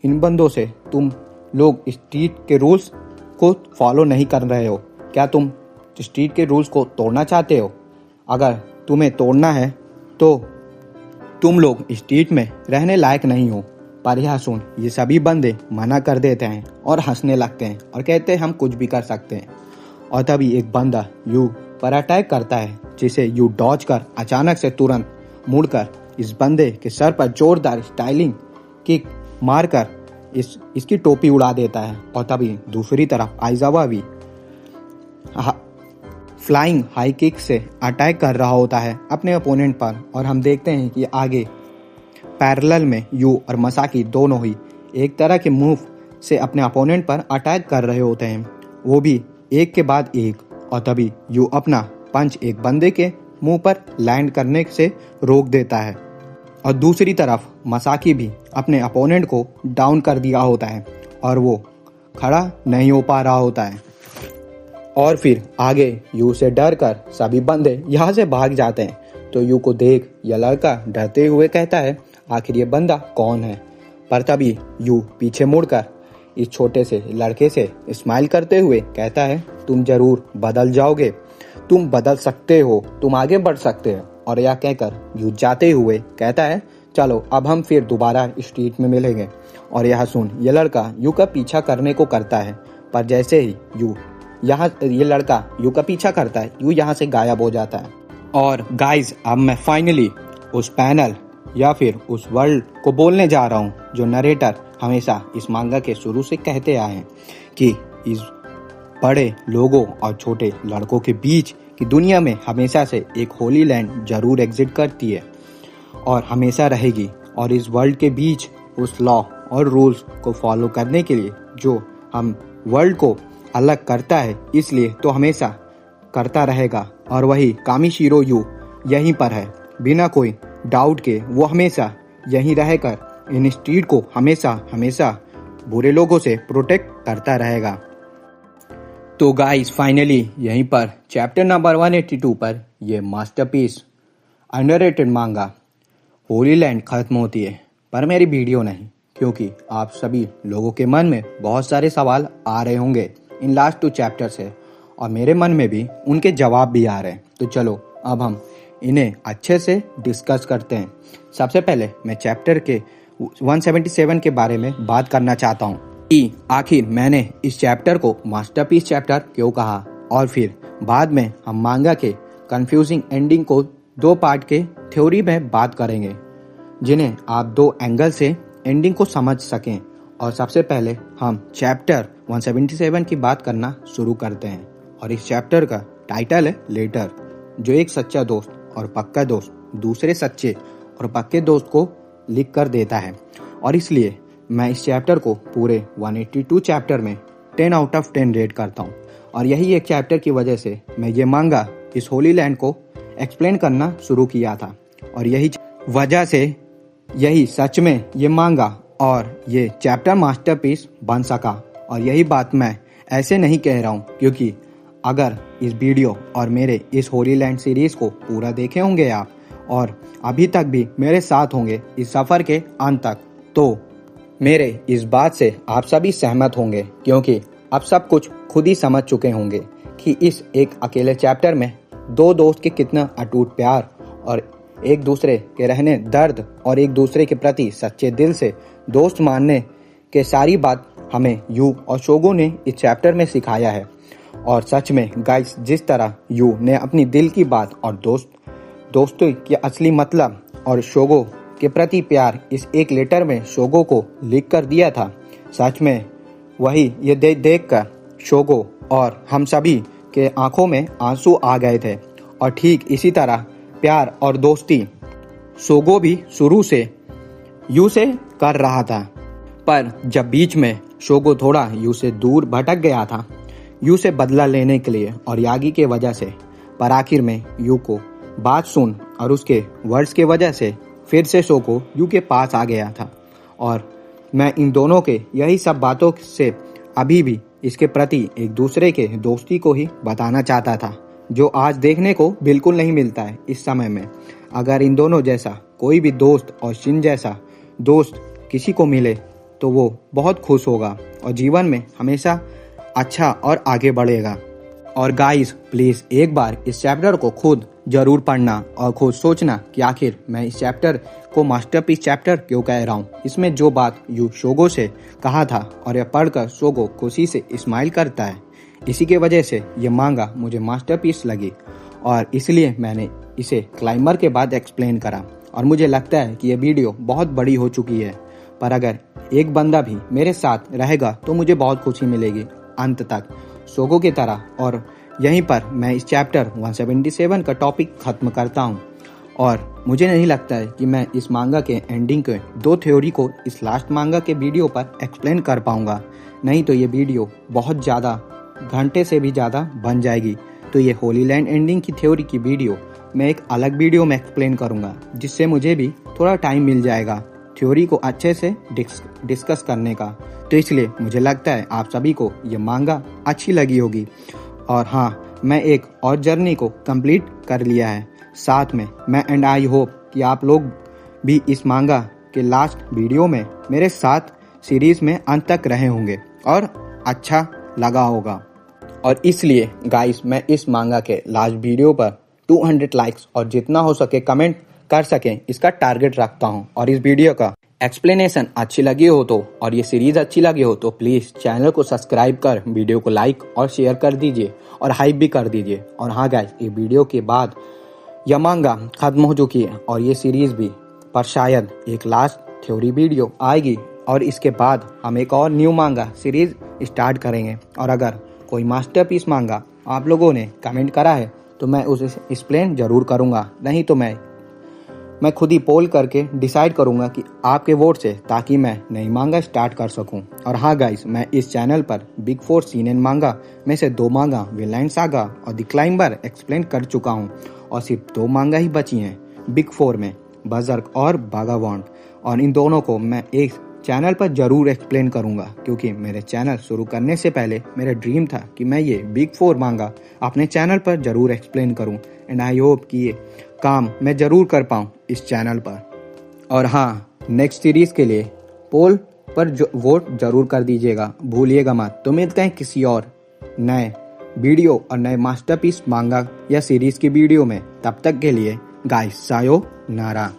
इन बंदों से तुम लोग स्ट्रीट के रूल्स को फॉलो नहीं कर रहे हो, क्या तुम स्ट्रीट के रूल्स को तोड़ना चाहते हो? अगर तुम्हें तोड़ना है तो तुम लोग स्ट्रीट में रहने लायक नहीं हो। पर यह सुन ये सभी बंदे मना कर देते हैं और हंसने लगते हैं और कहते हैं हम कुछ भी कर सकते हैं। और तभी एक बंदा यू पर अटैक करता है, जिसे यू डॉज कर अचानक से तुरंत मुड़कर इस बंदे के सर पर जोरदार स्टाइलिंग किक मारकर इसकी टोपी उड़ा देता है। और तभी दूसरी तरफ आइजावा भी फ्लाइंग हाई किक से अटैक कर रहा होता है अपने अपोनेंट पर। और हम देखते हैं कि आगे पैरेलल में यू और मसाकी दोनों ही एक तरह के मूव से अपने अपोनेंट पर अटैक कर रहे होते हैं, वो भी एक के बाद एक। और तभी यू अपना पंच एक बंदे के मुंह पर लैंड करने से रोक देता है, और दूसरी तरफ मसाकी भी अपने अपोनेंट को डाउन कर दिया होता है और वो खड़ा नहीं हो पा रहा होता है। और फिर आगे यू से डर कर सभी बंदे यहाँ से भाग जाते हैं। तो यू को देख यह लड़का डरते हुए कहता है आखिर ये बंदा कौन है। पर तभी यू पीछे मुड़कर इस छोटे से लड़के से स्माइल करते हुए कहता है तुम जरूर बदल जाओगे, तुम बदल सकते हो, तुम आगे बढ़ सकते हो। और यह कहकर यू जाते हुए कहता है चलो अब हम फिर दोबारा स्ट्रीट में मिलेंगे। और यह सुन ये लड़का यू का पीछा करने को करता है, पर जैसे ही ये लड़का यू का पीछा करता है यू यहाँ से गायब हो जाता है। और गाइज अब मैं फाइनली उस पैनल या फिर उस वर्ल्ड को बोलने जा रहा हूँ जो नरेटर हमेशा इस मांगा के शुरू से कहते आए हैं कि इस बड़े लोगों और छोटे लड़कों के बीच की दुनिया में हमेशा से एक होली लैंड जरूर एग्जिस्ट करती है और हमेशा रहेगी। और इस वर्ल्ड के बीच उस लॉ और रूल्स को फॉलो करने के लिए जो हम वर्ल्ड को अलग करता है इसलिए तो हमेशा करता रहेगा। और वही कामिशीरो यू यहीं पर है, बिना कोई डाउट के वो हमेशा यहीं रहकर इन स्ट्रीट को हमेशा बुरे लोगों से प्रोटेक्ट करता रहेगा। तो गाइस फाइनली यहीं पर चैप्टर नंबर 182 पर ये मास्टरपीस अंडररेटेड मांगा होली लैंड खत्म होती है। पर मेरी वीडियो नहीं, क्योंकि आप सभी लोगों के मन में बहुत सारे सवाल आ रहे होंगे इन लास्ट 2 चैप्टर से और मेरे मन में भी उनके जवाब भी आ रहे हैं। तो चलो अब हम इन्हें अच्छे से डिस्कस करते हैं। सबसे पहले मैं चैप्टर के 177 के बारे में बात करना चाहता हूँ कि आखिर मैंने इस चैप्टर को मास्टरपीस चैप्टर क्यों कहा, और फिर बाद में हम मांगा के कंफ्यूजिंग एंडिंग को 2 पार्ट के थ्योरी में बात करेंगे जिन्हें आप 2 एंगल से एंडिंग को समझ सकें। और सबसे पहले हम चैप्टर 177 की बात करना शुरू करते हैं और इस चैप्टर का टाइटल है लेटर, जो एक सच्चा दोस्त और पक्का दोस्त दूसरे सच्चे और पक्के दोस्त को लिख कर देता है। और इसलिए मैं इस चैप्टर को पूरे 182 चैप्टर में 10 आउट ऑफ 10 रेट करता हूँ। और यही एक चैप्टर की वजह से मैं ये मांगा इस होली लैंड को एक्सप्लेन करना शुरू किया था और यही वजह से यही सच में ये मांगा और ये चैप्टर मास्टरपीस बन सका। और यही बात मैं ऐसे नहीं कह रहा हूँ, क्योंकि अगर इस वीडियो और मेरे इस होली लैंड सीरीज को पूरा देखे होंगे आप और अभी तक भी मेरे साथ होंगे इस सफ़र के अंत तक, तो मेरे इस बात से आप सभी सहमत होंगे, क्योंकि अब सब कुछ खुद ही समझ चुके होंगे कि इस एक अकेले चैप्टर में 2 दोस्त के कितना अटूट प्यार और एक दूसरे के रहने दर्द और एक दूसरे के प्रति सच्चे दिल से दोस्त मानने के सारी बात हमें यू और शोगो ने इस चैप्टर में सिखाया है। और सच में गाइस जिस तरह यू ने अपनी दिल की बात और दोस्तों की असली मतलब और शोगो के प्रति प्यार इस एक लेटर में शोगो को लिख कर दिया था, सच में वही ये देख कर शोगो और हम सभी के आंखों में आंसू आ गए थे। और ठीक इसी तरह प्यार और दोस्ती शोगो भी शुरू से यू से कर रहा था, पर जब बीच में शोगो थोड़ा यू से दूर भटक गया था यू से बदला लेने के लिए और यागी के वजह से, पर आखिर में यू को बात सुन और उसके वर्ड्स के वजह से फिर से शोगो यू के पास आ गया था। और मैं इन दोनों के यही सब बातों से अभी भी इसके प्रति एक दूसरे के दोस्ती को ही बताना चाहता था, जो आज देखने को बिल्कुल नहीं मिलता है इस समय में। अगर इन दोनों जैसा कोई भी दोस्त और शिन जैसा दोस्त किसी को मिले तो वो बहुत खुश होगा और जीवन में हमेशा अच्छा और आगे बढ़ेगा। और गाइस प्लीज़ एक बार इस चैप्टर को खुद जरूर पढ़ना और खुद सोचना कि आखिर मैं इस चैप्टर को मास्टरपीस चैप्टर क्यों कह रहा हूँ। इसमें जो बात यू शोगो से कहा था और यह पढ़कर शोगो खुशी से स्माइल करता है, इसी के वजह से ये मांगा मुझे मास्टरपीस लगी और इसलिए मैंने इसे क्लाइंबर के बाद एक्सप्लेन करा। और मुझे लगता है कि ये वीडियो बहुत बड़ी हो चुकी है, पर अगर एक बंदा भी मेरे साथ रहेगा तो मुझे बहुत खुशी मिलेगी अंत तक शोगो की तरह। और यहीं पर मैं इस चैप्टर 177 का टॉपिक खत्म करता हूँ। और मुझे नहीं लगता है कि मैं इस मांगा के एंडिंग के 2 थ्योरी को इस लास्ट मांगा के वीडियो पर एक्सप्लेन कर पाऊंगा, नहीं तो ये वीडियो बहुत ज़्यादा घंटे से भी ज़्यादा बन जाएगी। तो ये होली लैंड एंडिंग की थ्योरी की वीडियो मैं एक अलग वीडियो में एक्सप्लेन करूँगा, जिससे मुझे भी थोड़ा टाइम मिल जाएगा थ्योरी को अच्छे से डिस्कस करने का। तो इसलिए मुझे लगता है आप सभी को ये मांगा अच्छी लगी होगी। और हाँ, मैं एक और जर्नी को कंप्लीट कर लिया है। साथ में मैं एंड आई होप कि आप लोग भी इस मांगा के लास्ट वीडियो में मेरे साथ सीरीज में अंत तक रहे होंगे और अच्छा लगा होगा। और इसलिए गाइस मैं इस मांगा के लास्ट वीडियो पर 200 लाइक्स और जितना हो सके कमेंट कर सकें इसका टारगेट रखता हूं। और इस वीडियो का एक्सप्लेनेशन अच्छी लगी हो तो और ये सीरीज अच्छी लगी हो तो प्लीज चैनल को सब्सक्राइब कर वीडियो को लाइक और शेयर कर दीजिए और हाइप भी कर दीजिए। और हाँ गाइस, ये वीडियो के बाद यह मांगा खत्म हो चुकी है और ये सीरीज भी, पर शायद एक लास्ट थ्योरी वीडियो आएगी और इसके बाद हम एक और न्यू मांगा सीरीज स्टार्ट करेंगे। और अगर कोई मास्टरपीस मांगा आप लोगों ने कमेंट करा है तो मैं उसे एक्सप्लेन जरूर करूंगा, नहीं तो मैं खुद ही पोल करके डिसाइड करूंगा कि आपके वोट से, ताकि मैं नई मांगा स्टार्ट कर सकूं। और हाँ गाइस, मैं इस चैनल पर बिग 4 सीनेन मांगा में से 2 मांगा विनलैंड सागा और द क्लाइंबर एक्सप्लेन कर चुका हूं और सिर्फ 2 मांगा ही बची हैं बिग 4 में, बर्ज़र्क और वागाबॉन्ड। और इन दोनों को मैं एक चैनल पर जरूर एक्सप्लेन करूंगा, क्योंकि मेरे चैनल शुरू करने से पहले मेरा ड्रीम था कि मैं ये बिग 4 मांगा अपने चैनल पर जरूर एक्सप्लेन करूं। एंड आई होप कि ये काम मैं जरूर कर पाऊं इस चैनल पर। और हाँ, नेक्स्ट सीरीज के लिए पोल पर वोट जरूर कर दीजिएगा, भूलिएगा मत। तो मिलते हैं किसी और नए वीडियो और नए मास्टरपीस मांगा या सीरीज की वीडियो में। तब तक के लिए गाइस सायोनारा।